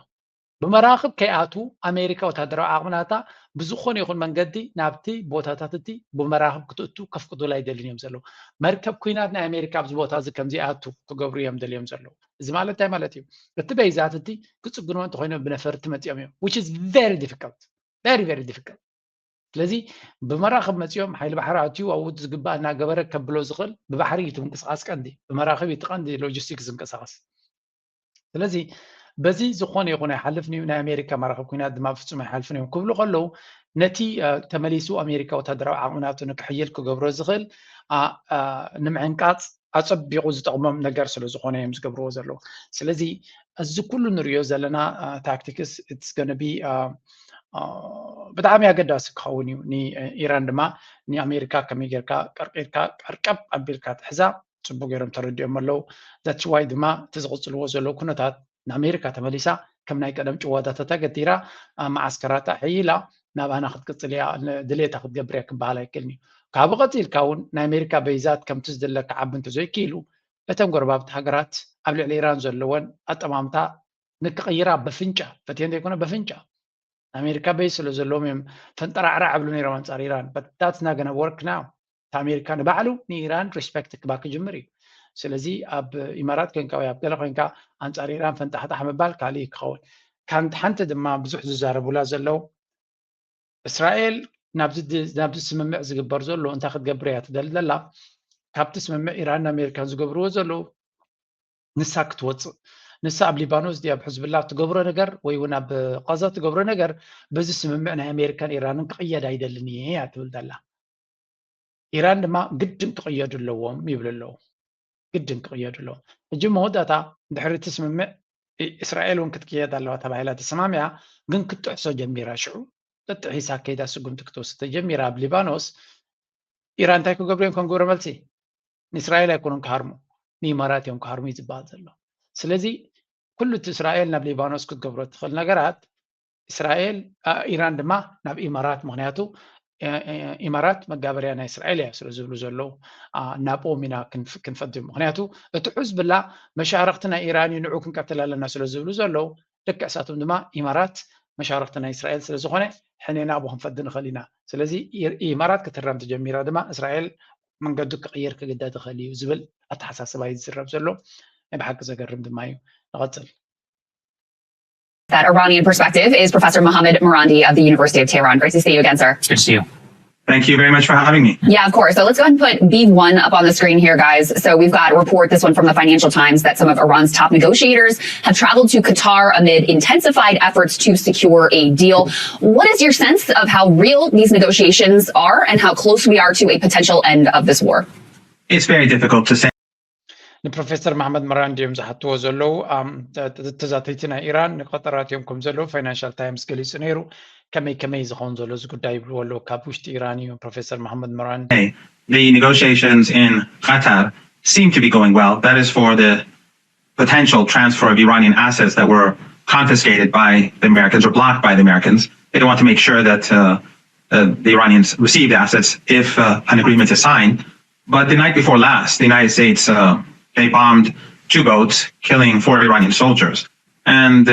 ብመራኽብ ከይኣቱ ኣሜሪካ ወታደራዊ ዓቕምናታ ብዝኾነ ይኹን መንገዲ ናብቲ ቦታታት እቲ ብመራኽብ ክትእቱ ከፍ ክድሉ ኣይደልን እዮም ዘለዉ መርከብ ኩናት ናይ ኣሜሪካ ኣብዚ ቦታ እዚ ከምዚ ኣቱ ክገብሩ እዮም ደልዮም ዘለዉ እዚ ማለት እንታይ ማለት እዩ እቲ በይዛት እቲ ክፅግንዎ እንተኮይኖም ብነፈርቲ መፂኦም እዮም which is very difficult ስለዚ ብመራኽብ መፂኦም ሓይሊ ባሕሪ ኣትዩ ኣብኡ ዝግባእ እናገበረ ከብሎ ዝኽእል ብባሕሪ እቲ ምንቅስቓስ ቀንዲ ብመራኽብ እቲ ቀንዲ ሎጂስቲክስ ዝንቀሳቐስ ስለዚ በዚ ዝኾነ ይኹን ኣይሓልፍን እዩ ናይ ኣሜሪካ መራኽብ ኩናት ድማ ብፍፁም ኣይሓልፍን እዮም ክብሉ ከለዉ ነቲ ተመሊሱ ኣሜሪካ ወታደራዊ ዓቕምናቱ ንክሕይል ክገብሮ ዝኽእል ንምዕንቃፅ ኣፀቢቑ ዝጠቕሞም ነገር ስለ ዝኾነ እዮም ዝገብርዎ ዘለዉ ስለዚ እዚ ኩሉ ንሪኦ ዘለና ታክቲክስ ኢትስ ጎነ ቢ ብጣዕሚ ኣገዳሲ ክኸውን እዩ ንኢራን ድማ ንኣሜሪካ ከመይ ጌርካ ቀርቂርካ ቀርቀብ ኣቢልካ ትሕዛ ፅቡቅ ገይሮም ተረዲኦም ኣለዉ that's why ድማ እቲ ዝቕፅልዎ ዘለዉ ኩነታት ንኣሜሪካ ተመሊሳ ከም ናይ ቀደም ጭዋዳታት ገቲራ ማዓስከራታ ሕይላ ናባና ክትቅፅል እያ ድሌታ ክትገብር እያ ክበሃል ኣይክእልን እዩ ካብኡ ቀፂልካ እውን ናይ ኣሜሪካ በይዛት ከምቲ ዝደለካ ዓቢ እንተዘይክኢሉ እተን ጎረባብቲ ሃገራት ኣብ ልዕሊ ኢራን ዘለወን ኣጠማምታ ንክቕይራ በፍንጫ ፈትየ እንተይኮነ በፍንጫ ኣሜሪካ በይዝ ስለ ዘለዎም እዮም ፈንጠራዕራ ዓብሉ ነይሮም ኣንፃር ኢራን but that's not gonna work now እቲ ኣሜሪካ ንባዕሉ ንኢራን ሬስፔክት ክባ ክጅምር እዩ ስለዚ ኣብ ኢማራት ኮንካ ወይ ኣብ ገለ ኮንካ ኣንፃር ኢራን ፈንጣሕጣሕ ምባል ካሊእ ክኸውን ሓንቲ ድማ ብዙሕ ዝዛረቡላ ዘለዉ እስራኤል ናብዚ ስምምዕ ዝግበር ዘሎ እንታይ ክትገብር እያ ትደሊ ዘላ ካብቲ ስምምዕ ኢራንን ኣሜሪካን ዝገብርዎ ዘለዉ ንሳ ክትወፅእ ንሳ ኣብ ሊባኖስ ዲ ኣብ ሕዝብላ ትገብሮ ነገር ወይ እውን ኣብ ቀዛ ትገብሮ ነገር በዚ ስምምዕ ናይ ኣሜሪካን ኢራንን ክቕየድ ኣይደልን እየ እያ ትብል ዘላ ኢራን ድማ ግድን ክቕየዱ ኣለዎም ይብሉ ኣለዉ ግድን ክቕየዱ ኣለዎም ሕጂ መወዳእታ ድሕሪ እቲ ስምምዕ እስራኤል እውን ክትቅየድ ኣለዋ ተባሂላ ተሰማሚዓ ግን ክትጥሕሶ ጀሚራ ሽዑ ተጥሒሳ ከይዳ ስጉምቲ ክትወስድ ተጀሚራ ኣብ ሊባኖስ ኢራን እንታይ ክገብሩ እዮም ከም ግብረ መልሲ ንእስራኤል ኣይኮኑን ክሃርሙ ንኢማራት እዮም ክሃርሙ እዩ ዝበሃል ዘሎ ስለዚ ኩሉ እቲ እስራኤል ናብ ሊባኖስ ክትገብሮ ትኽእል ነገራት እስራኤል ኢራን ድማ ናብ ኢማራት ምክንያቱ ኢማራት መጋበርያ ናይ እስራኤል እያ ስለ ዝብሉ ዘለዉ ናብኦም ኢና ክንፈድም ምክንያቱ እቲ ሕዝብላ መሻርክቲ ናይ ኢራን ንዑ ክንቀትል ኣለና ስለ ዝብሉ ዘለዉ ደቂ እሳቶም ድማ ኢማራት መሻርክቲ ናይ እስራኤል ስለ ዝኾነ ሕኔና ኣብኡ ክንፈዲ ንኽእል ኢና ስለዚ ኢማራት ክትራም ተጀሚራ ድማ እስራኤል መንገዱ ክቕይር ክግደድ ትኽእል እዩ ዝብል ኣተሓሳስባ እዩ ዝዝረብ ዘሎ بحق زقرم دمايو نغطل That Iranian perspective is Professor Mohammad Marandi of the University of Tehran. Great to see you again, sir. Good to see you. Thank you very much for having me. Yeah, of course. So let's go ahead and put B1 up on the screen here, guys. So we've got a report, this one from the Financial Times, that some of Iran's top negotiators have traveled to Qatar amid intensified efforts to secure a deal. What is your sense of how real these negotiations are and how close we are to a potential end of this war? it's very difficult to say. ንፕሮፌሰር መሐመድ መራን ድዮም ዝሓትዎ ዘለዉ ተዛተይቲ ናይ ኢራን ንቀጠራት እዮም ከም ዘለዉ ፋይናንሻል ታይምስ ገሊጹ ነይሩ ከመይ ዝኸውን ዘሎ እዚ ጉዳይ ይብልዎ ኣለዉ ካብ ውሽጢ ኢራን እዩ ፕሮፌሰር መሐመድ መራን The negotiations in Qatar seem to be going well. That is for the potential transfer of Iranian assets that were confiscated by the Americans or blocked by the Americans. They want to make sure that the Iranians receive the assets if an agreement is signed. But the night before last, the United States they bombed 2 boats, killing 4 Iranian soldiers. And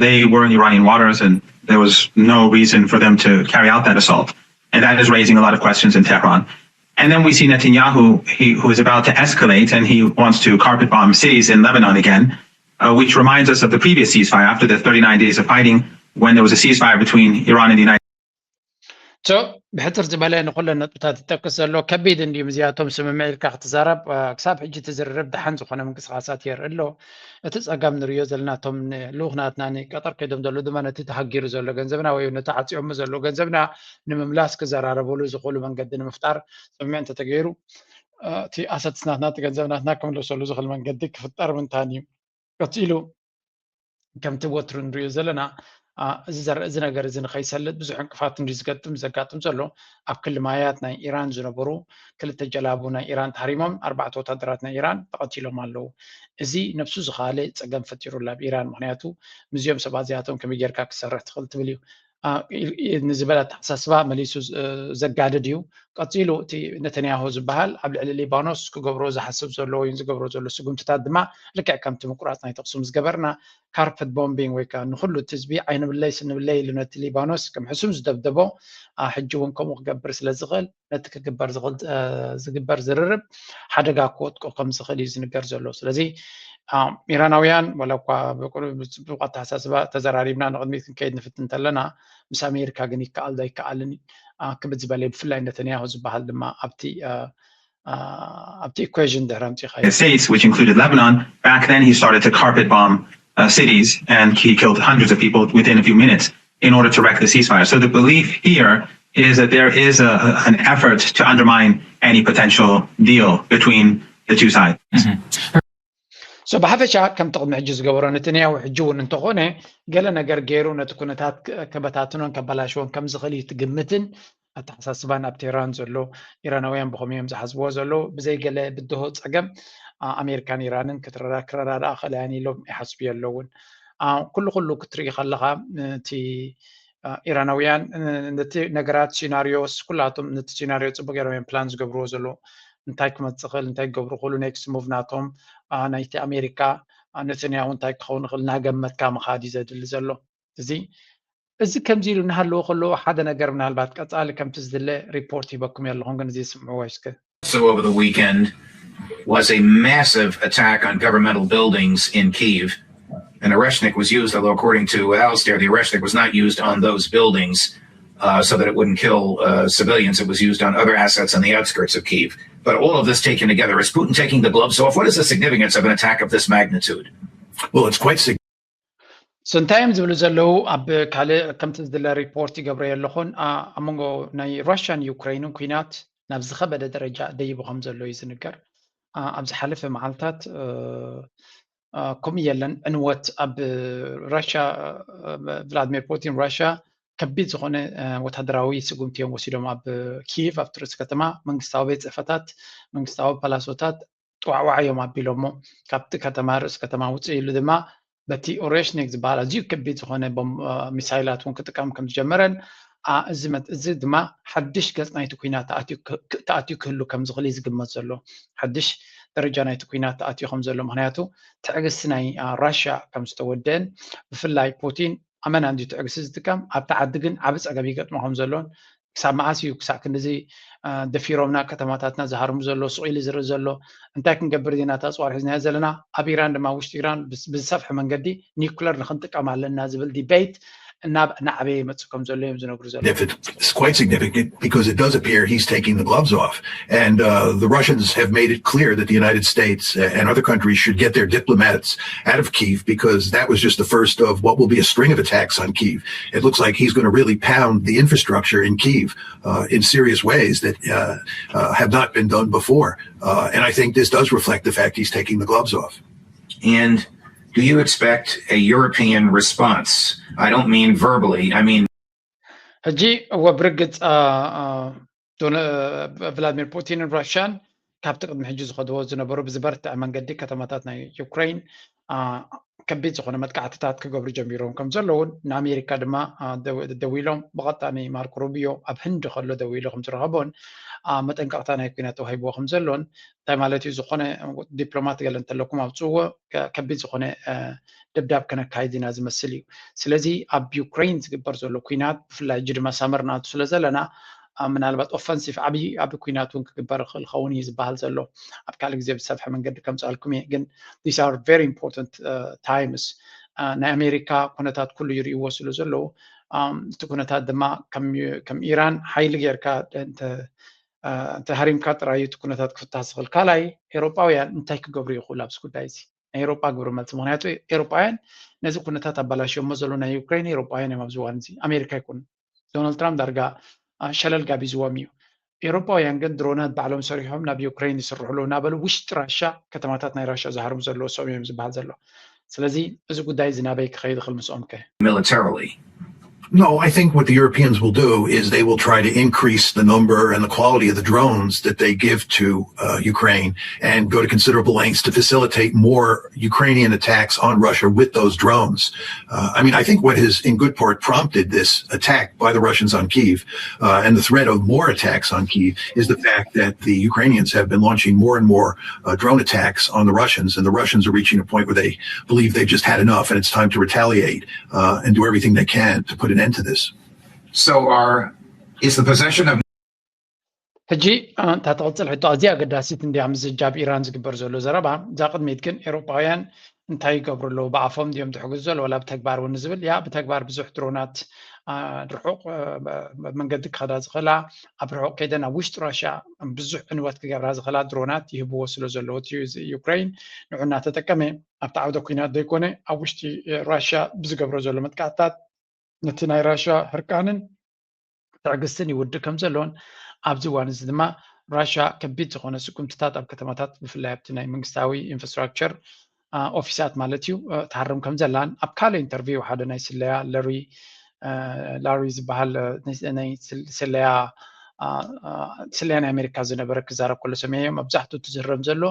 they were in Iranian waters, and there was no reason for them to carry out that assault. And that is raising a lot of questions in Tehran. And then we see Netanyahu, who is about to escalate, and he wants to carpet bomb cities in Lebanon again, which reminds us of the previous ceasefire after the 39 days of fighting, when there was a ceasefire between Iran and the United States. So بحتر زبالين نقول نطبطات التكسر لو كبيد إني مزياتهم سمع الكاخ تزارب كساب حجة تزرب دحين زخنا من قصاصات يرلو تسأقى من ريوز لناتهم لوغنات ناني قطر كيدهم دلو دمانة تتحقير زولو جنزبنا ويونتاعت يوم زولو جنزبنا نمملاس كزار بولو زخولو من قدنا مفتار سمعين تتغيروا تي أسد سناتنا جنزبنا ناكم لو سولو زخل من قدك فطار من تاني قتيلو كم توترن ريوز لنا እዚ ነገር እዚ ንኸይሰልጥ ብዙሕ እንቅፋት እንዲዝገጥም ዘጋጥም ዘሎ ኣብ ክልል ማያት ናይ ኢራን ዝነበሩ ክልተ ጀላቡ ናይ ኢራን ተሃሪሞም 4 ወታደራት ናይ ኢራን ተቐቲሎም ኣለዉ እዚ ነፍሱ ዝኻለ ፀገም ፈጢሩላ ብኢራን ምክንያቱ ምዝዮም ሰባት እዚኣቶም ከመይ ጌርካ ክሰርሕ ትኽእል ትብል እዩ ንዝበለት ተሓሳስባ መሊሱ ዘጋድድ እዩ ቀፂሉ እቲ ነተንያሁ ዝበሃል ኣብ ልዕሊ ሊባኖስ ክገብሮ ዝሓስብ ዘሎ ወይ ዝገብሮ ዘሎ ስጉምትታት ድማ ልክዕ ከምቲ ምቁራፅ ናይ ተቕሱም ዝገበርና ካርፐት ቦምቢንግ ወይ ከዓ ንኩሉ እቲ ህዝቢ ዓይኒ ብለይ ስንብለይ ኢሉ ነቲ ሊባኖስ ከም ሕሱም ዝደብደቦ ሕጂ እውን ከምኡ ክገብር ስለ ዝኽእል ነቲ ክግበር ዝግበር ዝርርብ ሓደጋ ክወጥቆ ከም ዝኽእል እዩ ዝንገር ዘሎ ስለዚ ኢራናውያን ወላ እኳ ብፅቡቅ ኣተሓሳስባ ተዘራሪብና ንቅድሚት ክንከይድ ንፍትን እንተለና ምስ ኣሜሪካ ግን ይከኣል ዶ ኣይከኣልን ክብድ ዝበለ ብፍላይ ነተንያሁ ዝበሃል ድማ ኣብቲ equation ድሕሪ ኣምፂኻ States, which included Lebanon. Back then he started to carpet bomb cities, and he killed hundreds of people within a few minutes in order to wreck the ceasefire. So the belief here is that there is an effort to undermine any potential deal between the two sides. So بحفش كم تقدم حجز جبران نتنياهو حجون انتقونه قالنا جرجيرو نتكونتات كبتاتنون كبلاشون كم زغلي تجمتن التحساسبان ابتيران زلو إيرانويان بخميهم زحزبوا زلو بزي قال بده تسقم أمريكان إيرانن كترار آخر يعني لهم يحسبي اللون كله كتري خلها تي إيرانويان نت نجارات سيناريوس كلاتهم نت سيناريوس بقيرهم بلانز جبرو زلو እንታይ ክመፅእ እንታይ ክገብሩ ክእሉ ኔክስት ሙቭ ናቶም ናይቲ ኣሜሪካ ነተንያሁ እንታይ ክኸውን ክእል እናገመትካ ምኻድ እዩ ዘድሊ ዘሎ እዚ ከምዚ ኢሉ እናሃለዎ ከለዎ ሓደ ነገር ምናልባት ቀፃሊ ከምቲ ዝድለ ሪፖርት ይበኩም ኣለኹም ግን እዚ ስምዕዎ እስከ So over the weekend was a massive attack on governmental buildings in Kyiv. And the Oreshnik was used, although according to Alistair, the Oreshnik was not used on those buildings so that it wouldn't kill civilians. It was used on other assets on the outskirts of Kyiv. But all of this taken together, is Putin taking the gloves off? What is the significance of an attack of this magnitude? Well, it's quite significant. Sometimes ዝብሉ ዘለው ኣብ ካልእ ከምቲ ዝድለ ሪፖርት ይገብረ ኣለኹን ኣብ መንጎ ናይ ሩስያን ዩክሬንን ኩናት ናብ ዝኸበደ ደረጃ ደይቡ ከም ዘሎ እዩ ዝንገር ኣብ ዝሓለፈ መዓልታት ከምኡ የለን ዕንወት ኣብ ሩስያ ቭላድሚር ፑቲን ሩስያ ከቢድ ዝኾነ ወታደራዊ ስጉምቲ እዮም ወሲዶም ኣብ ኪየቭ ኣብ ርዕሰ ከተማ መንግስታዊ ቤት ፅሕፈታት መንግስታዊ ፓላሶታት ጥዋዕዋዕ እዮም ኣቢሎሞ ካብቲ ከተማ ርዕሰ ከተማ ውፅእ ኢሉ ድማ በቲ ኦሬሽኒክ ዝበሃል ኣዝዩ ከቢድ ዝኾነ ሚሳይላት እውን ክጥቀም ከም ዝጀመረን እዚ ድማ ሓድሽ ገፅ ናይቲ ኩናት ተኣትዩ ክህሉ ከም ዝኽእል እዩ ዝግመት ዘሎ ሓድሽ ደረጃ ናይቲ ኩናት ተኣትዩ ከም ዘሎ ምክንያቱ ትዕግስቲ ናይ ሩስያ ከም ዝተወደአን ብፍላይ ፑቲን ኣመና እንዲ ትዕግስቲ ዝጥቀም ኣብቲ ዓዲ ግን ዓብ ፀገም ይገጥሞ ከም ዘሎን ክሳብ መዓስ እዩ ክሳብ ክንዚ ደፊሮምና ከተማታትና ዝሃርሙ ዘሎ ስቑኢሉ ዝርኢ ዘሎ እንታይ ክንገብር ዲና ተፅዋር ሒዝና ዘለና ኣብ ኢራን ድማ ውሽጢ ኢራን ብዝሰፍሐ መንገዲ ኒውክለር ንክንጥቀም ኣለና ዝብል ዲቤት ናዕበይ መጽእ ከም ዘሎ እዮም ዝነግሩ ዘሎ It's quite significant because it does appear he's taking the gloves off. And the Russians have made it clear that the United States and other countries should get their diplomats out of Kyiv because that was just the first of what will be a string of attacks on Kyiv. It looks like he's going to really pound the infrastructure in Kyiv in serious ways that have not been done before. And I think this does reflect the fact he's taking the gloves off. And do you expect a European response? I don't mean verbally, I mean ሕጂ ወብርግፅ ቭላድሚር ፑቲንን ራሽያን ካብቲ ቅድሚ ሕጂ ዝኸድዎ ዝነበሩ ብዝበርትዕ መንገዲ ከተማታት ናይ ዩክሬን ከቢድ ዝኾነ መጥቃዕትታት ክገብሩ ጀሚሮም ከም ዘለውን ንኣሜሪካ ድማ ደው ኢሎም ብቐጣኒ ማርኮ ሩቢዮ ኣብ ህንዲ ከሎ ደው ኢሉ ከም ዝረኸቦን መጠንቀቕታ ናይ ኩናት ተዋሂብዎ ከም ዘሎን እንታይ ማለት እዩ ዝኾነ ዲፕሎማት ገለ እንተለኩም ኣውፅዎ ከቢድ ዝኾነ ደብዳብ ከነካይድ ኢና ዝመስል እዩ ስለዚ ኣብ ዩክሬን ዝግበር ዘሎ ኩናት ብፍላይ እጂ ድማ ሳመር ናቱ ስለ ዘለና ምናልባት ኦፈንሲቭ ዓብዪ ኩናት እውን ክግበር ይኽእል ክኸውን እዩ ዝበሃል ዘሎ ኣብ ካልእ ግዜ ብዝሰፍሐ መንገዲ ከም ፃልኩም እየ ግን ዲስ ኣር ቨሪ ኢምፖርታንት ታይምስ ናይ ኣሜሪካ ኩነታት ኩሉ ይርእይዎ ስለ ዘለዉ እቲ ኩነታት ድማ ከም ኢራን ሓይሊ ጌርካ እንተሃሪምካ ጥራይ እቲ ኩነታት ክፍታሕ ዝኽእል ካልኣይ ኤውሮጳውያን እንታይ ክገብሩ ይኽእሉ ኣብዚ ጉዳይ እዚ ናይ ኤውሮጳ ግብሪ መልሲ ምክንያቱ ኤውሮጳውያን ነዚ ኩነታት ኣበላሽዮሞ ዘሎ ናይ ዩክሬን ኤውሮጳውያን እዮም ኣብዚ እዋን እዚ ኣሜሪካ ይኩን ዶናልድ ትራምፕ ዳርጋ ሸለል ጋቢዝዎም እዩ ኤውሮጳውያን ግን ድሮናት ባዕሎም ሰሪሖም ናብ ዩክሬን ይስርሕሉ እናበሉ ውሽጢ ራሻ ከተማታት ናይ ራሻ ዝሃርሙ ዘለዎ ሰብ እዮም ዝበሃል ዘሎ ስለዚ እዚ ጉዳይ እዚ ናበይ ክኸይድ ይኽእል ምስኦም ከ militarily. No, I think what the Europeans will do is they will try to increase the number and the quality of the drones that they give to Ukraine and go to considerable lengths to facilitate more Ukrainian attacks on Russia with those drones. I mean, I think what has in good part prompted this attack by the Russians on Kyiv and the threat of more attacks on Kyiv is the fact that the Ukrainians have been launching more and more drone attacks on the Russians, and the Russians are reaching a point where they believe they've just had enough and it's time to retaliate and do everything they can to put an end to this. So is the possession of ሕጂ እንታተቕፅል ሕቶ ኣዝያ ኣገዳሲት እንዲያ ምዝጃብ ኢራን ዝግበር ዘሎ ዘረባ እዛ ቅድሚት ግን ኤውሮጳውያን እንታይ ይገብሩ ኣለዉ ብኣፎም ድዮም ትሕግዙ ዘሎ ወላ ብተግባር እውን ዝብል ያ ብተግባር ብዙሕ ድሮናት ርሑቕ መንገዲ ክኸዳ ዝኽእላ ኣብ ርሑቕ ከይደን ኣብ ውሽጢ ራሽያ ብዙሕ ዕንወት ክገብራ ዝኽእላ ድሮናት ይህብዎ ስለ ዘለዎ እቲ ዩክሬን ንዑ እናተጠቀመ ኣብቲ ዓውደ ኩናት ዘይኮነ ኣብ ውሽጢ ራሽያ ብዝገብሮ ዘሎ መጥቃዕትታት ነቲ ናይ ራሻ ሕርቃንን ትዕግስትን ይውድእ ከም ዘሎን ኣብዚ እዋን እዚ ድማ ራሻ ከቢድ ዝኾነ ስጉምትታት ኣብ ከተማታት ብፍላይ ኣብቲ ናይ መንግስታዊ ኢንፍራስትራክቸር ኦፊሳት ማለት እዩ ትሃርም ከም ዘላን ኣብ ካልእ ኢንተርቪው ሓደ ናይ ስለያ ላሪ ዝበሃል ናይ ስለያ ናይ ኣሜሪካ ዝነበረ ክዛረብ ከሎ ሰሚዐዮም መብዛሕትኡ ትዝረብ ዘሎ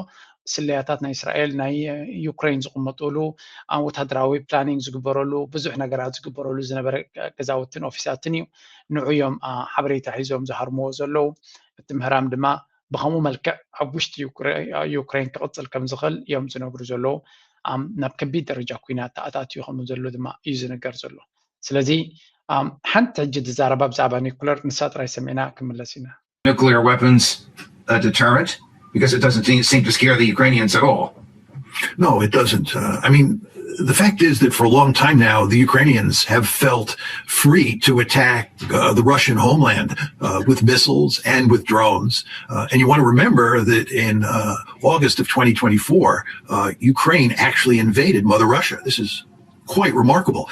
ስለያታት ናይ እስራኤል ናይ ዩክሬን ዝቕመጠሉ ወታደራዊ ፕላኒንግ ዝግበረሉ ብዙሕ ነገራት ዝግበረሉ ዝነበረ ገዛውትን ኦፊሳትን እዩ ንዑዮም ሓበሬታ ሒዞም ዝሃርምዎ ዘለው እቲ ምህራም ድማ ብከምኡ መልክዕ ኣብ ውሽጢ ዩክሬን ክቕፅል ከም ዝኽእል እዮም ዝነግሩ ዘለው ናብ ከቢድ ደረጃ ኩናት ተኣታትዩ ከም ዘሎ ድማ እዩ ዝነገር ዘሎ ስለዚ ሓንቲ ሕጂ ትዛረባ ብዛዕባ ኒኩለር ንሳ ጥራይ ሰሚዕና ክምለስ ኢና nuclear weapons deterrent? Because it doesn't seem to scare the Ukrainians at all. No, it doesn't. I mean, the fact is that for a long time now, the Ukrainians have felt free to attack the Russian homeland with missiles and with drones. And you want to remember that in August of 2024, Ukraine actually invaded Mother Russia. This is quite remarkable.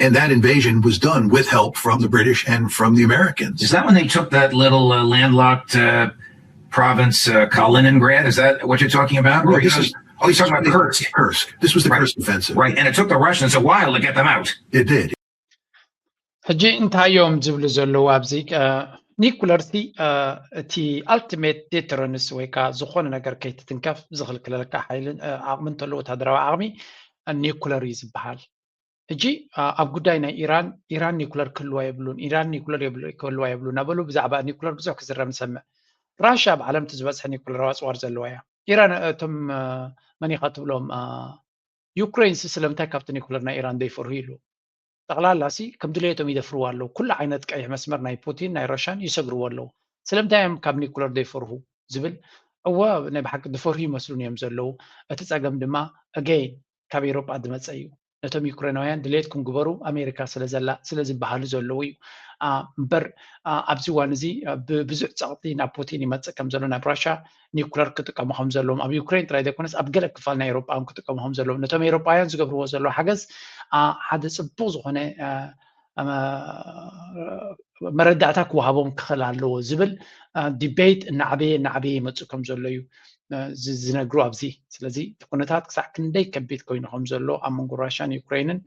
And that invasion was done with help from the British and from the Americans. Is that when they took that little landlocked province, Kaliningrad? Is that what you're talking about? No, he's talking about Kursk. Kursk. This was the Kursk offensive. Right, and it took the Russians a while to get them out. It did. ሕጂ እንታይ እዮም ዝብሉ ዘለዉ ኣብዚ ኒኩለርቲ እቲ ኣልቲሜት ዴተረንስ ወይ ከዓ ዝኾነ ነገር ከይትትንከፍ ዝኽልክለልካ ሓይልን ዓቕሚ እንተሎ ወታደራዊ ዓቕሚ ኒኩለር እዩ ዝበሃል ሕጂ ኣብ ጉዳይ ናይ ኢራን ኒኩለር ክህልዋ የብሉን ኢራን ኒኩለር ክህልዋ የብሉን እናበሉ ብዛዕባ ኒኩለር ብዙሕ ክዝረብ ንሰምዕ ራሻ ብዓለም ትዝበፅሐ ኒኩለራዊ ኣፅዋር ዘለዋ እያ ኢራን እቶም መኒኻ ትብሎም ዩክሬንስ ስለምንታይ ካብቲ ኒኩለር ናይ ኢራን ዘይፈርሁ ኢሉ ጠቕላላሲ ከም ድሌቶም ይደፍርዎ ኣለዉ ኩሉ ዓይነት ቀይሕ መስመር ናይ ፑቲን ናይ ራሻን ይሰግርዎ ኣለዉ ስለምንታይ እዮም ካብ ኒኩለር ዘይፈርሁ ዝብል እወ ናይ ብሓቂ ዝፈርሁ ይመስሉን እዮም ዘለዉ እቲ ፀገም ድማ ኣገይን ካብ ኤውሮጳ ዝመፀ እዩ ነቶም ዩክሬናውያን ድሌትኩም ግበሩ ኣሜሪካ ስለዝበሃሉ ዘለዉ እዩ እምበር ኣብዚ እዋን እዚ ብብዙሕ ፀቕጢ ናብ ፑቲን ይመፅእ ከም ዘሎ ናብ ራሽያ ኒውክለር ክጥቀሙ ከም ዘለዎም ኣብ ዩክሬን ጥራይ ዘይኮነስ ኣብ ገለ ክፋል ናይ ኤውሮጳ ክጥቀሙ ከም ዘለዎም ነቶም ኤውሮጳውያን ዝገብርዎ ዘሎ ሓገዝ ሓደ ፅቡቅ ዝኾነ መረዳእታ ክወሃቦም ክኽእል ኣለዎ ዝብል ዲቤት እናዓበየ ይመፁ ከም ዘሎ እዩ ዝነግሩ ኣብዚ ስለዚ ኩነታት ክሳዕ ክንደይ ከቢድ ኮይኑ ከም ዘሎ ኣብ መንጎ ራሽያን ዩክሬንን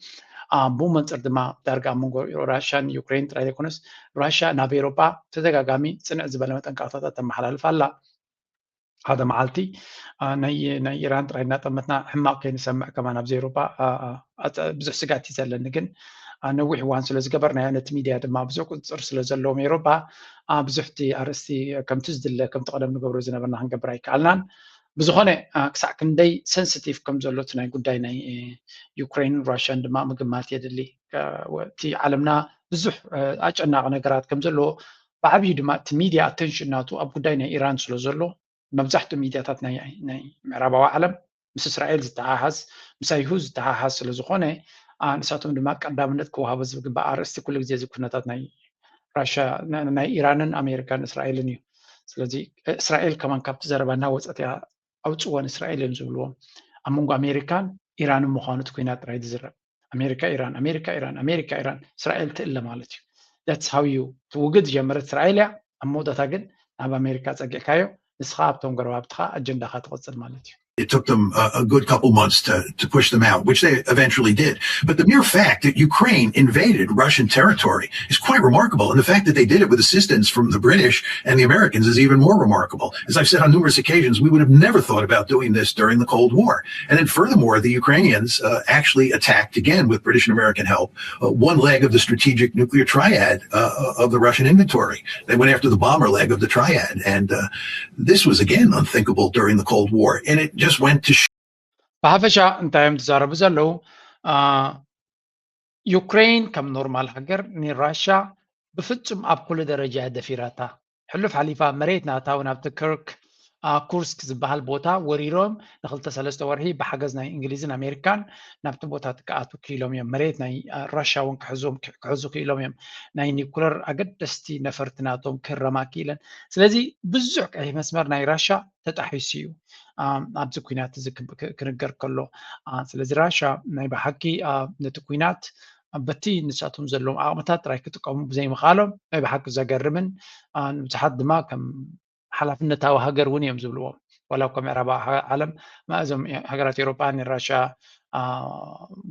ብኡ መንፅር ድማ ዳርጋ ኣብ መንጎ ራሽያን ዩክሬን ጥራይ ዘይኮነስ ራሽያ ናብ ኤውሮጳ ተደጋጋሚ ፅንዕ ዝበለ መጠንቀቅታታት ተመሓላልፍ ኣላ ሓደ መዓልቲ ናይ ኢራን ጥራይ እናጠመትና ሕማቅ ከይንሰምዕ ከማ ናብዚ ኤውሮጳ ብዙሕ ስጋት እዩ ዘለኒ ግን ነዊሕ እዋን ስለዝገበርናዮ ነቲ ሚድያ ድማ ብዙሕ ቁፅር ስለዘለዎም ኤውሮጳ ብዙሕቲ ኣርእስቲ ከምቲ ዝድለ ከምቲ ቀደም ንገብሮ ዝነበርና ክንገብር ኣይከኣልናን ብዝኾነ ክሳዕ ክንደይ ሴንሲቲቭ ከም ዘሎ እቲ ናይ ጉዳይ ናይ ዩክሬን ራሽያን ድማ ምግማት የድሊ እቲ ዓለምና ብዙሕ ኣጨናቂ ነገራት ከም ዘለዎ ብዓብዩ ድማ እቲ ሚድያ ኣቴንሽን ናቱ ኣብ ጉዳይ ናይ ኢራን ስለ ዘሎ መብዛሕትኡ ሚድያታት ናይ ምዕራባዊ ዓለም ምስ እስራኤል ዝተሓሓዝ ምስ ኣይሁድ ዝተሓሓዝ ስለዝኾነ ንሳቶም ድማ ቀዳምነት ክወሃቦ ዝግባእ ኣርእስቲ ኩሉ ግዜ እዚ ኩነታት ናይ ራሽያ ናይ ኢራንን ኣሜሪካን እስራኤልን እዩ ስለዚ እስራኤል ከማን ካብቲ ዘረባና ወፀት እያ ኣውፅወን እስራኤል እዮም ዝብልዎም ኣብ መንጎ ኣሜሪካን ኢራንን ምዃኑ እቲ ኩናት ጥራይ ዝዝረብ ኣሜሪካ ኢራን እስራኤል ትእለ ማለት እዩ that's how you ትውግድ ጀመረት እስራኤል እያ ኣብ መውደታ ግን ናብ ኣሜሪካ ፀጊዕካዮ ንስኻ ኣብቶም ገረባብትኻ ኣጀንዳኻ ትቕፅል ማለት እዩ It took them a good couple months to push them out, which they eventually did. But the mere fact that Ukraine invaded Russian territory is quite remarkable. And the fact that they did it with assistance from the British and the Americans is even more remarkable. As I've said on numerous occasions, we would have never thought about doing this during the Cold War. And then furthermore, the Ukrainians actually attacked again with British and American help, one leg of the strategic nuclear triad of the Russian inventory. They went after the bomber leg of the triad. And this was again unthinkable during the Cold War. And it just went to ብሓፈሻ እንታዮም ትዛረቡ ዘለው ዩክሬን ከም ኖርማል ሃገር ንራሽያ ብፍጹም ኣብ ኩሉ ደረጃ ደፊራታ ሕሉፍ ሓሊፋ መሬት ናታው ናብቲ ኩርስክ ዝበሃል ቦታ ወሪሮም ን2-3 ወርሒ ብሓገዝ ናይ እንግሊዝን ኣሜሪካን ናብቲ ቦታ ትከኣቱ ክኢሎም እዮም መሬት ናይ ራሽያ እውን ክሕዙ ክኢሎም እዮም ናይ ኒውክለር ኣገደስቲ ነፈርቲ ናቶም ክረማ ክኢለን ስለዚ ብዙሕ ቀይሕ መስመር ናይ ራሽያ ተጣሒሱ እዩ ኣብዚ ኩናት እዚ ክንገር ከሎ ስለዚ ራሽያ ናይ ብሓቂ ነቲ ኩናት በቲ ንሳቶም ዘለዎም ኣቕምታት ጥራይ ክጥቀሙ ብዘይምኻሎም ናይ ብሓቂ ዘገርምን ብዙሓት ድማ ከም ሓላፍነታዊ ሃገር እውን እዮም ዝብልዎም ወላ እኳ ምዕራባዊ ዓለም እዞም ሃገራት ኤውሮጳ ንራሽያ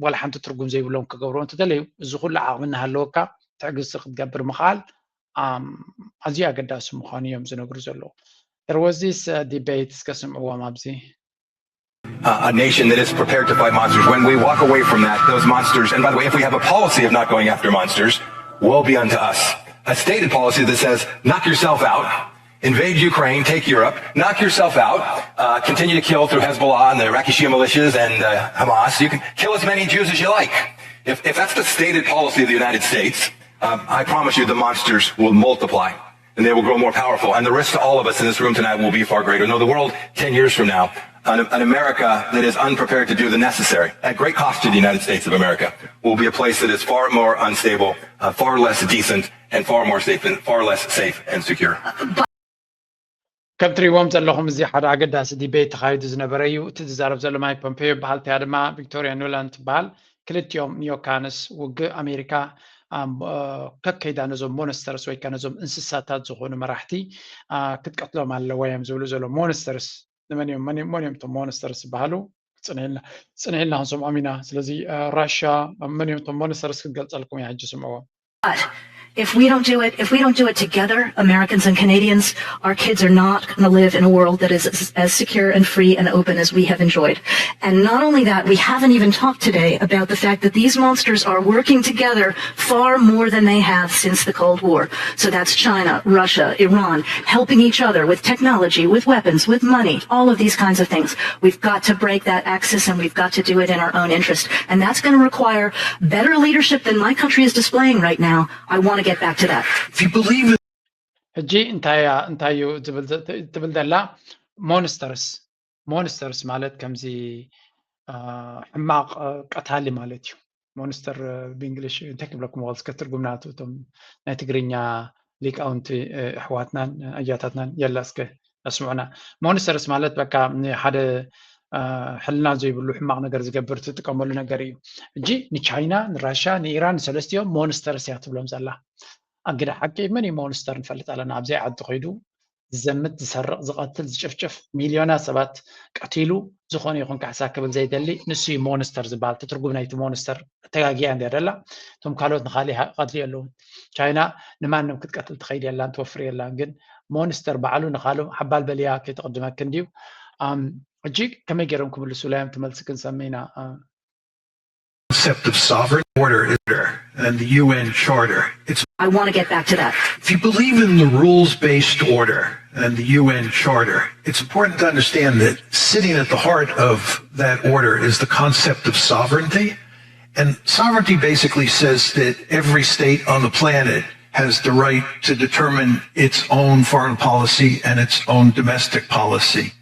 ወላ ሓንቲ ትርጉም ዘይብሎም ክገብርዎ እንተደለዩ እዚ ኩሉ ዓቕሚ እናሃለወካ ትዕግዝቲ ክትገብር ምኽኣል ኣዝዩ ኣገዳሲ ምዃኑ እዮም ዝነግሩ ዘለዉ There was this debate a nation that is prepared to fight monsters. When we walk away from that, those monsters, and by the way, if we have a policy of not going after monsters, woe be unto us. A stated policy that says, knock yourself out, invade Ukraine, take Europe, knock yourself out, continue to kill through Hezbollah and the Iraqi Shia militias and Hamas. You can kill as many Jews as you like. If that's the stated policy of the United States, I promise you the monsters will multiply. And they will grow more powerful. And the risk to all of us in this room tonight will be far greater. No, the world 10 years from now, an America that is unprepared to do the necessary, at great cost to the United States of America, will be a place that is far more unstable, far less decent, and far less safe and secure. ከም ትሪእዎም ዘለኹም እዚ ሓደ ኣገዳሲ ዲቤት ተኻይዱ ዝነበረ እዩ እቲ ዝዛረብ ዘሎ ማይክ ፖምፔዮ በሃል እቲያ ድማ ቪክቶሪያ ኑላንድ ትበሃል ክልቲኦም ኒዮካንስ ውግእ ኣሜሪካ ከከይዳ ነዞም ሞንስተርስ ወይ ከዓ ነዞም እንስሳታት ዝኾኑ መራሕቲ ክትቀትሎም ኣለዋ እዮም ዝብሉ ዘሎ ሞንስተርስ መን እዮም እቶም ሞንስተርስ ዝበሃሉ ፅንዒልና ክንሰምዖም ኢና ስለዚ ራሽያ መን እዮም እቶም ሞንስተርስ ክትገልፀልኩም እያ ሕጂ ስምዕዎም If we don't do it together, Americans and Canadians, our kids are not going to live in a world that is as secure and free and open as we have enjoyed. And not only that, we haven't even talked today about the fact that these monsters are working together far more than they have since the Cold War. So that's China, Russia, Iran, helping each other with technology, with weapons, with money, all of these kinds of things. We've got to break that axis and we've got to do it in our own interest. And that's going to require better leadership than my country is displaying right now. I want to get back to that. If you believe it. ሕጂ እንታይ ትብል ዘላ ሞንስተርስ ማለት ከምዚ ሕማቕ ቀታሊ ማለት እዩ ሞንስተር ብእንግሊሽ እንታይ ክብለኩም ወልስ ከትርጉምናቱ እቶም ናይ ትግርኛ ሊቃውንቲ ኣሕዋትናን ኣያታትናን የላ እስከ ኣስምዑና ሞንስተርስ ማለት በቃ ሓደ ሕልና ዘይብሉ ሕማቕ ነገር ዝገብር ትጥቀመሉ ነገር እዩ እጂ ንቻይና ንራሻ ንኢራን ሰለስቲኦም ሞንስተርስ እያ ትብሎም ዘላ ኣግዳ ሓቂ መን እዩ ሞንስተር ንፈልጥ ኣለና ኣብዘይ ዓዲ ኮይዱ ዝዘምት ዝሰርቕ ዝቐትል ዝጭፍጭፍ ሚልዮናት ሰባት ቀቲሉ ዝኾነ ይኹን ካሕሳ ክብል ዘይደሊ ንሱ እዩ ሞንስተር ዝበሃል ትርጉም ናይቲ ሞንስተር ተጋጊያ እንድያ ደላ እቶም ካልኦት ንኻሊእ ቀትሊ ኣለዉ ቻይና ንማንም ክትቀትል ትኸይድ የላን ትወፍር የላን ግን ሞንስተር በዓሉ ንኻሉ ሓባል በልያ ከይተቐድመክ እንድዩ እጂ ከመይ ገይሮም ክምልሱላ እዮም ትመልሲ ክንሰሚና Concept of sovereign order and the UN Charter. I want to get back to that. If you believe in the rules-based order and the UN Charter, it's important to understand that sitting at the heart of that order is the concept of sovereignty. And sovereignty basically says that every state on the planet has the right to determine its own foreign policy and its own domestic policy.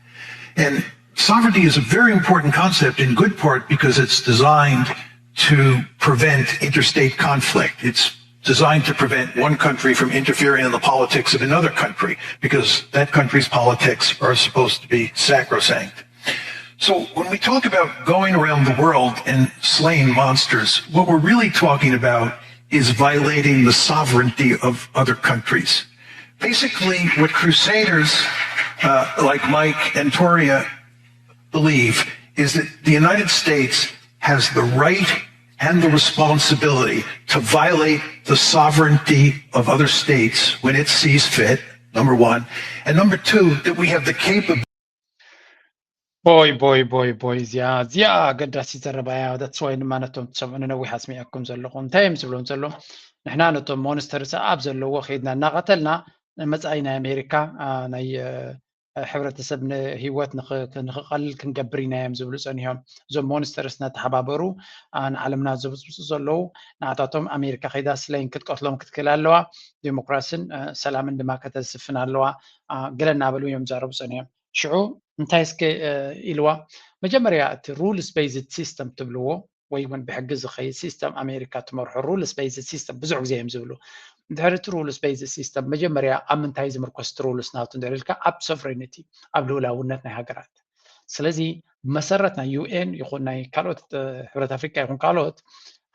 And sovereignty is a very important concept in good part because it's designed to prevent interstate conflict. It's designed to prevent one country from interfering in the politics of another country because that country's politics are supposed to be sacrosanct. So when we talk about going around the world and slaying monsters, what we're really talking about is violating the sovereignty of other countries. Basically, what crusaders like Mike and Toria believe is that the United States has the right and the responsibility to violate the sovereignty of other states when it sees fit, number one. And number two, that we have the capability. ቦይ እዚኣ ገዳሲ ዘረባያ that's why ድማ ነቶም ትሰምዑ ነዊሕ ኣስሚዐኩም ዘለኹ እንታይ እዮም ዝብሎም ዘሎ ንሕና ነቶም ሞንስተርስ ኣብ ዘለዎ ኸይድና እናቐተልና መጻኢ ናይ ኣሜሪካ ናይ ሕብረተሰብ ንሂወት ንኽቐልል ክንገብር ኢና እዮም ዝብሉ ፀኒሖም እዞም ሞንስተርስ እናተሓባበሩ ንዓለምና ዘብፅብፁ ዘለዉ ንኣታቶም ኣሜሪካ ኸይዳ ስለይን ክትቀትሎም ክትክእል ኣለዋ ዲሞክራስን ሰላምን ድማ ከተስፍን ኣለዋ ገለ እናበሉ እዮም ዛረቡ ፀኒሖም ሽዑ እንታይ እስከ ኢልዋ መጀመርያ እቲ ሩልስ ቤዝድ ሲስተም ትብልዎ ወይ እውን ብሕጊ ዝኸይድ ሲስተም ኣሜሪካ ትመርሖ ሩልስ ቤዝድ ሲስተም ብዙሕ ግዜ እዮም ዝብሉ እንድሕሪ እቲ ሩልስ ቤዝድ ሲስተም መጀመርያ ኣብ ምንታይ ዝምርኮስ እቲ ሩልስ ናቱ እንድሕሪ ኢልካ ኣብ ሶቨሬኒቲ ኣብ ልኡላውነት ናይ ሃገራት ስለዚ ብመሰረት ናይ ዩኤን ይኹን ናይ ካልኦት ሕብረት ኣፍሪካ ይኹን ካልኦት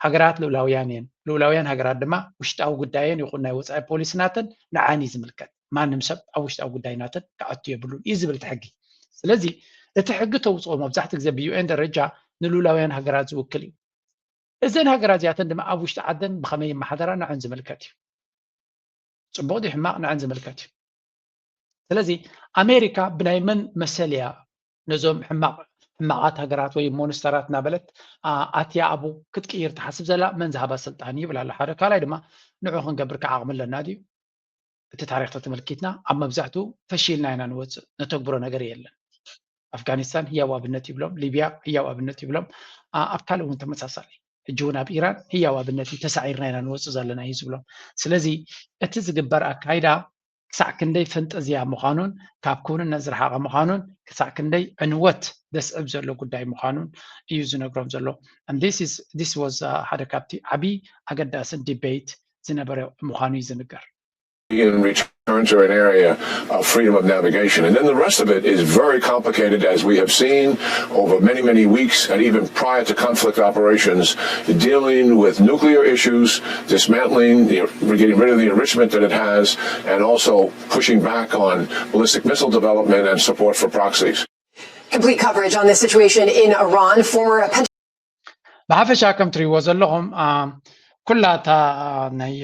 ሃገራት ልኡላውያን እየን ልኡላውያን ሃገራት ድማ ውሽጣዊ ጉዳየን ይኹን ናይ ወፃኢ ፖሊስናተን ንዓኒ ዝምልከት ማንም ሰብ ኣብ ውሽጣዊ ጉዳይናተን ክኣቱ የብሉን እዩ ዝብል እቲ ሕጊ ስለዚ እቲ ሕጊ ተውፅኦ መብዛሕትኡ ግዜ ብዩኤን ደረጃ ንልኡላውያን ሃገራት ዝውክል እዩ እዘን ሃገራት እዚኣተን ድማ ኣብ ውሽጢ ዓደን ብኸመይ ይመሓደራ ንዕን ዝምልከት እዩ ጽቡቕ ዲ ሕማቕ ንዕን ዝምልከት እዩ ስለዚ ኣሜሪካ ብናይ መን መሰልያ ነዞም ሕማቓት ሃገራት ወይ ሞንስተራት እናበለት ኣትያ ኣብኡ ክትቅይር ትሓስብ ዘላ መን ዝሃባ ስልጣን ይብል ኣሎ ሓደ ካልኣይ ድማ ንዑ ክንገብር ክዓቕሚ ኣለና ድዩ እቲ ታሪክ ተመልኪትና ኣብ መብዛሕትኡ ፈሺልና ኢና ንወፅእ ነተግብሮ ነገር የለን ኣፍጋኒስታን ህያው ኣብነት ይብሎም ሊብያ ህያው ኣብነት ይብሎም ኣብ ካልእ እውን ተመሳሳሊ ሕጂ እውን ኣብ ኢራን ህያው ኣብነት ተሳዒርና ኢና ንወፅእ ዘለና እዩ ዝብሎም ስለዚ እቲ ዝግበር ኣካይዳ ክሳዕ ክንደይ ፈንጠዝያ ምዃኑን ካብ ክውንነት ዝረሓቐ ምዃኑን ክሳዕ ክንደይ ዕንወት ዘስዕብ ዘሎ ጉዳይ ምዃኑን እዩ ዝነግሮም ዘሎ this was ሓደ ካብቲ ዓብይ ኣገዳስን ዲቤት ዝነበረ ምዃኑ እዩ ዝንገር in return to an area of freedom of navigation. And then the rest of it is very complicated, as we have seen over many, many weeks, and even prior to conflict operations, dealing with nuclear issues, dismantling, getting rid of the enrichment that it has, and also pushing back on ballistic missile development and support for proxies. Complete coverage on this situation in Iran. Former ብሓፈሻ ከም ትሪእዎ ዘለኹም ኩላታ ናይ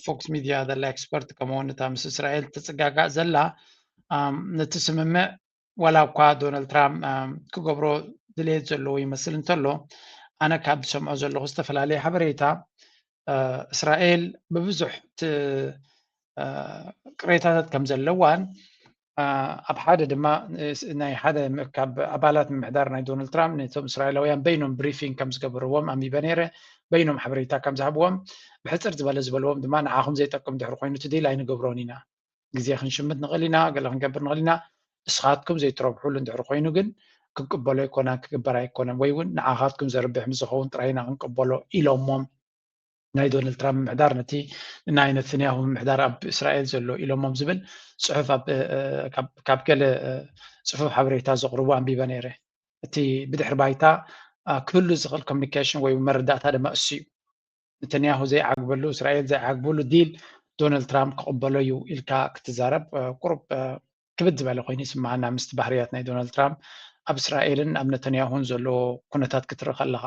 ፎክስ ሚድያ ዘላ ኤክስፐርት ከምኡውን እታ ምስ እስራኤል ትፅጋጋእ ዘላ ነቲ ስምምዕ ዋላ እኳ ዶናልድ ትራምፕ ክገብሮ ድሌት ዘለዎ ይመስል እንተሎ ኣነ ካብ ዝሰምዖ ዘለኹ ዝተፈላለየ ሓበሬታ እስራኤል ብብዙሕ ቅሬታታት ከም ዘለዋን ኣብ ሓደ ድማ ናይ ሓደ ካብ ኣባላት ምምሕዳር ናይ ዶናልድ ትራምፕ ነቶም እስራኤላውያን በይኖም ብሪፊንግ ከም ዝገበርዎም ኣሚበ ነይረ በይኖም ሓበሬታ ከም ዝሃብዎም ብሕፅር ዝበለ ዝበልዎም ድማ ንዓኹም ዘይጠቅም ድሕሪ ኮይኑ እቲ ዲል ኣይንገብሮን ኢና ግዜ ክንሽምት ንኽእል ኢና ገለ ክንገብር ንኽእል ኢና ንስኻትኩም ዘይትረብሑሉ እንድሕሪ ኮይኑ ግን ክንቅበሎ ይኮና ክግበር ኣይኮነን ወይ እውን ንዓኻትኩም ዘርብሕ ምስኸውን ጥራይና ክንቅበሎ ኢሎሞም ናይ ዶናልድ ትራምፕ ምምሕዳር ነቲ ናይ ነትንያሁ ምምሕዳር ኣብ እስራኤል ዘሎ ኢሎሞም ዝብል ፅሑፍ ካብ ገለ ፅሑፍ ሓበሬታ ዘቕርቡ ኣንቢበ ነይረ እቲ ብድሕሪ ባይታ ክህሉ ዝኽእል ኮሚኒኬሽን ወይ መረዳእታ ድማ እሱ እዩ ነተንያሁ ዘይዓግበሉ እስራኤል ዘይዓግበሉ ዲል ዶናልድ ትራምፕ ክቕበሎ እዩ ኢልካ ክትዛረብ ቁሩብ ክብድ ዝበለ ኮይኑ ይስማዓና ምስቲ ባህርያት ናይ ዶናልድ ትራምፕ ኣብ እስራኤልን ኣብ ነተንያሁን ዘሎ ኩነታት ክትርኢ ከለኻ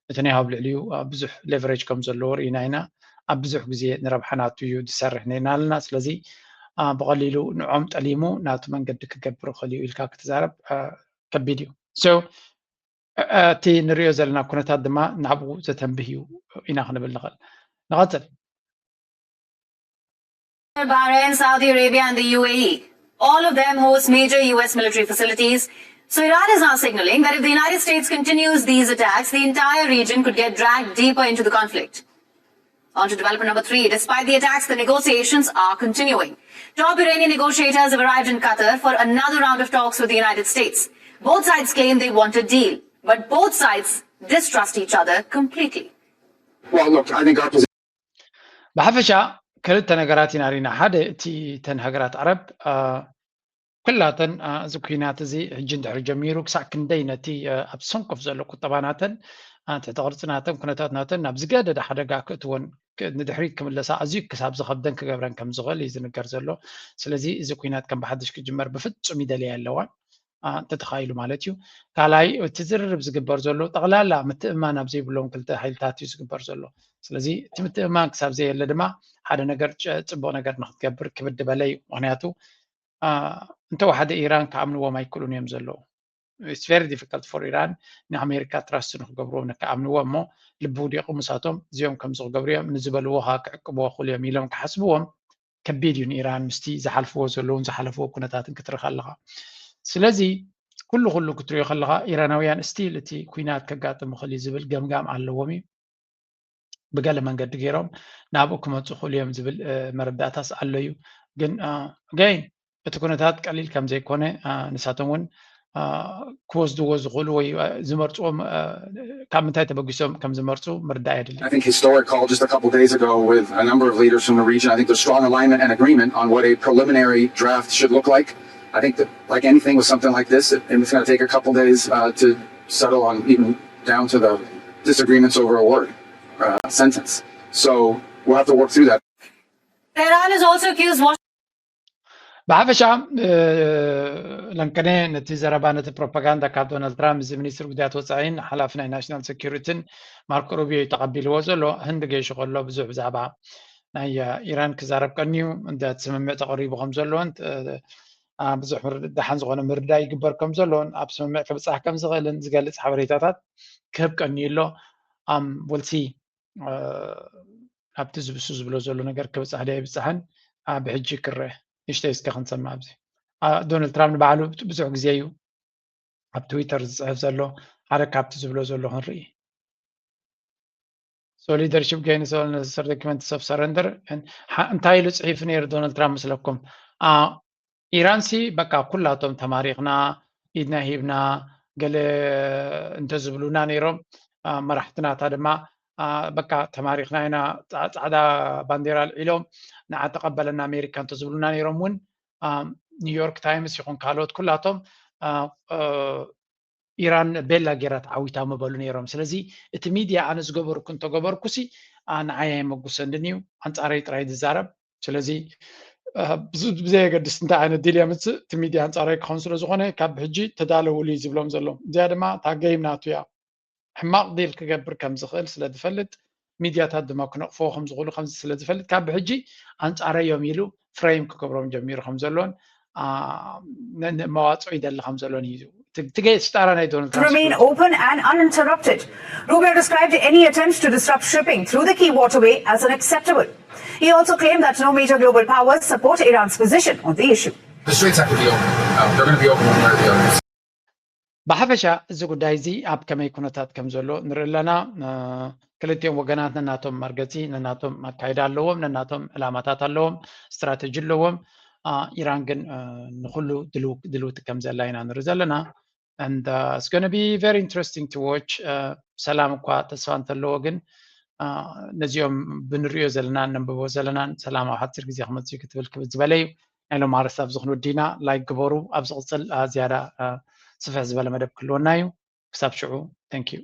ነተንያሁ ኣብ ልዕሊኡ ብዙሕ ሌቨሬጅ ከም ዘለዎ ርኢና ኢና ኣብ ብዙሕ ግዜ ንረብሓናቱ እዩ ዝሰርሕ ነና ኣለና ስለዚ ብቐሊሉ ንዖም ጠሊሙ ናቱ መንገዲ ክገብር ክእል እዩ ኢልካ ክትዛረብ ከቢድ እዩ እቲ ንሪኦ ዘለና ኩነታት ድማ ናብኡ ዘተንብህ እዩ ኢና ክንብል ንኽእል ንቐፅል Bahrain, Saudi Arabia and the UAE, all of them host major US military facilities. So Iran is now signaling that if the United States continues these attacks, the entire region could get dragged deeper into the conflict. On to development number 3. Despite the attacks, the negotiations are continuing. Top Iranian negotiators have arrived in Qatar for another round of talks with the United States. Both sides claim they want a deal, but both sides distrust each other completely. Well, look, I think our position... ብሓፈሻ ክልተ ነገራት ኢና ሪና ሓደ እቲ ተን ሃገራት ዓረብ ኩላተን እዚ ኩናት እዚ ሕጂ እንድሕሪ ጀሚሩ ክሳዕ ክንደይ ነቲ ኣብ ሰንኮፍ ዘሎ ቁጠባናተን ትሕቲ ቅርፅናተን ኩነታትናተን ናብ ዝገደደ ሓደጋ ክእትወን ንድሕሪት ክምለሳ ኣዝዩ ክሳብ ዝኸብደን ክገብረን ከም ዝኽእል እዩ ዝንገር ዘሎ ስለዚ እዚ ኩናት ከም ብሓድሽ ክጅመር ብፍፁም ይደልያ ኣለዋ ተተኻኢሉ ማለት እዩ ካልኣይ እቲ ዝርርብ ዝግበር ዘሎ ጠቕላላ ምትእማን ኣብ ዘይብሎም ክልተ ሓይልታት እዩ ዝግበር ዘሎ ስለዚ እቲ ምትእማን ክሳብ ዘየለ ድማ ሓደ ነገር ፅቡቅ ነገር ንክትገብር ክብድ በለ እዩ ምክንያቱ እንተወሓደ ኢራን ከኣምንዎም ኣይክእሉን እዮም ዘለዉ it's very difficult for Iran ንኣሜሪካ ትራስት ንክገብርዎም ንከኣምንዎ እሞ ልቢ ውዲቑ ምሳቶም እዚኦም ከም ዝክገብሩ እዮም ንዝበልዎ ክዕቅብዎ ክእሉ እዮም ኢሎም ክሓስብዎም ከቢድ እዩ ንኢራን ምስቲ ዝሓልፍዎ ዘለውን ዝሓለፍዎ ኩነታትን ክትርኢ ከለኻ ስለዚ ኩሉ ክትሪኦ ከለኻ ኢራናውያን ስቲል እቲ ኩናት ከጋጥም ክእል እዩ ዝብል ገምጋም ኣለዎም እዩ ብገለ መንገዲ ገይሮም ናብኡ ክመፁ ክእሉ እዮም ዝብል መረዳእታስ ኣሎ እዩ ግን ገይን እቲ ኩነታት ቀሊል ከም ዘይኮነ ንሳቶም እውን ክወስድዎ ዝኽእሉ ወይ ዝመርፅዎም ካብ ምንታይ ተበጊሶም ከም ዝመርፁ ምርዳእ የድሊ I think historic call just a couple days ago with a number of leaders from the region. I think there's strong alignment and agreement on what a preliminary draft should look like. I think that, like anything with something like this, it's going to take a couple days to settle on even down to the disagreements over a word sentence. So we'll have to work through that. Tehran is also accused ብሓፈሻ ለንከነ ነቲ ዘረባ ነቲ ፕሮፓጋንዳ ካብ ዶናልድ ትራምፕ እዚ ሚኒስትር ጉዳያት ወፃኢን ሓላፊ ናይ ናሽናል ሴኪሪቲን ማርኮ ሩቢዮ ተቐቢልዎ ዘሎ ህንዲ ገይሹ ከሎ ብዙሕ ብዛዕባ ናይ ኢራን ክዛረብ ቀኒዩ እንተ ስምምዕ ተቐሪቡ ከም ዘለዎን ብዙሕ ድሓን ዝኾነ ምርዳእ ይግበር ከም ዘለዎን ኣብ ስምምዕ ክብፃሕ ከም ዝኽእልን ዝገልፅ ሓበሬታታት ክህብ ቀኒዩ ኣሎ ወልሲ ኣብቲ ዝብሱ ዝብሎ ዘሎ ነገር ክብፃሕ ደ ይብፅሐን ብሕጂ ክርአ ንሽተይ እስከ ክንሰማ ኣብዚ ዶናልድ ትራምፕ ንባዕሉ ብዙሕ ግዜ እዩ ኣብ ትዊተር ዝፅሕፍ ዘሎ ሓደ ካብቲ ዝብሎ ዘሎ ክንርኢ ሶ ሊደርሽፕ gains all necessary documents of surrender እንታይ ኢሉ ፅሒፉ ነይሩ ዶናልድ ትራምፕ ምስለኩም ኢራንሲ በቃ ኩላቶም ተማሪኽና ኢድና ሂብና ገለ እንተዝብሉና ነይሮም መራሕትናታ ድማ በቃ ተማሪኽና ኢና ፃዕዳ ባንዴራ ልዒሎም ንዓ ተቐበለና ኣሜሪካ እንተዝብሉና ነይሮም እውን ኒውዮርክ ታይምስ ይኹን ካልኦት ኩላቶም ኢራን ቤላ ጌራ ተዓዊታ መበሉ ነይሮም ስለዚ እቲ ሚድያ ኣነ ዝገበርኩ እንተገበርኩሲ ንዓያ የመጉሰንድን እዩ ኣንፃረይ ጥራይ ዝዛረብ ስለዚ ብዘየገድስ እንታይ ዓይነት ዲል የምፅእ እቲ ሚድያ ኣንፃረይ ክኸውን ስለ ዝኾነ ካብ ሕጂ ተዳለውሉ እዩ ዝብሎም ዘሎም እዚኣ ድማ እታ ገይም ናቱ እያ ሕማቕ ዲል ክገብር ከም ዝኽእል ስለ ዝፈልጥ ሚድያታት ድማ ክነቕፍዎ ከም ዝኽእሉ ከም ስለ ዝፈልጥ ካብ ሕጂ ኣንፃረዮም ኢሉ ፍሬም ክገብሮም ጀሚሩ ከም ዘሎን መዋፅኦ ይደሊ ከም ዘሎን እዩ remain open and uninterrupted. Rubio described any attempts to disrupt shipping through the key waterway as unacceptable. He also claimed that no major global powers support Iran's position on the issue. The straits have to be open. They're going to be open one way or the other. ብሓፈሻ እዚ ጉዳይ እዚ ኣብ ከመይ ኩነታት ከም ዘሎ ንርኢ ኣለና ክልቲኦም ወገናት ነናቶም መርገፂ ነናቶም ኣካይዳ ኣለዎም ነናቶም ዕላማታት ኣለዎም ስትራቴጂ ኣለዎም ኢራን ግን ንኩሉ ድልውቲ ከም ዘላ ኢና ንርኢ ዘለና and it's going to be very interesting to watch. ሰላም እኳ ተስፋ እንተለዎ ግን ነዚኦም ብንሪዮ ዘለና ነንብቦ ዘለና ሰላም ኣብ ሓፂር ግዜ ክመፅእ ክትብል ክብል ዝበለዩ ናይሎም ማሕበረሰብ ዝኽኑ ዲና ላይክ ግበሩ ኣብ ዝቕፅል ዝያዳ ስፍሕ ዝበለ መደብ ክህልወና እዩ ክሳብ ሽዑ ታንክ ዩ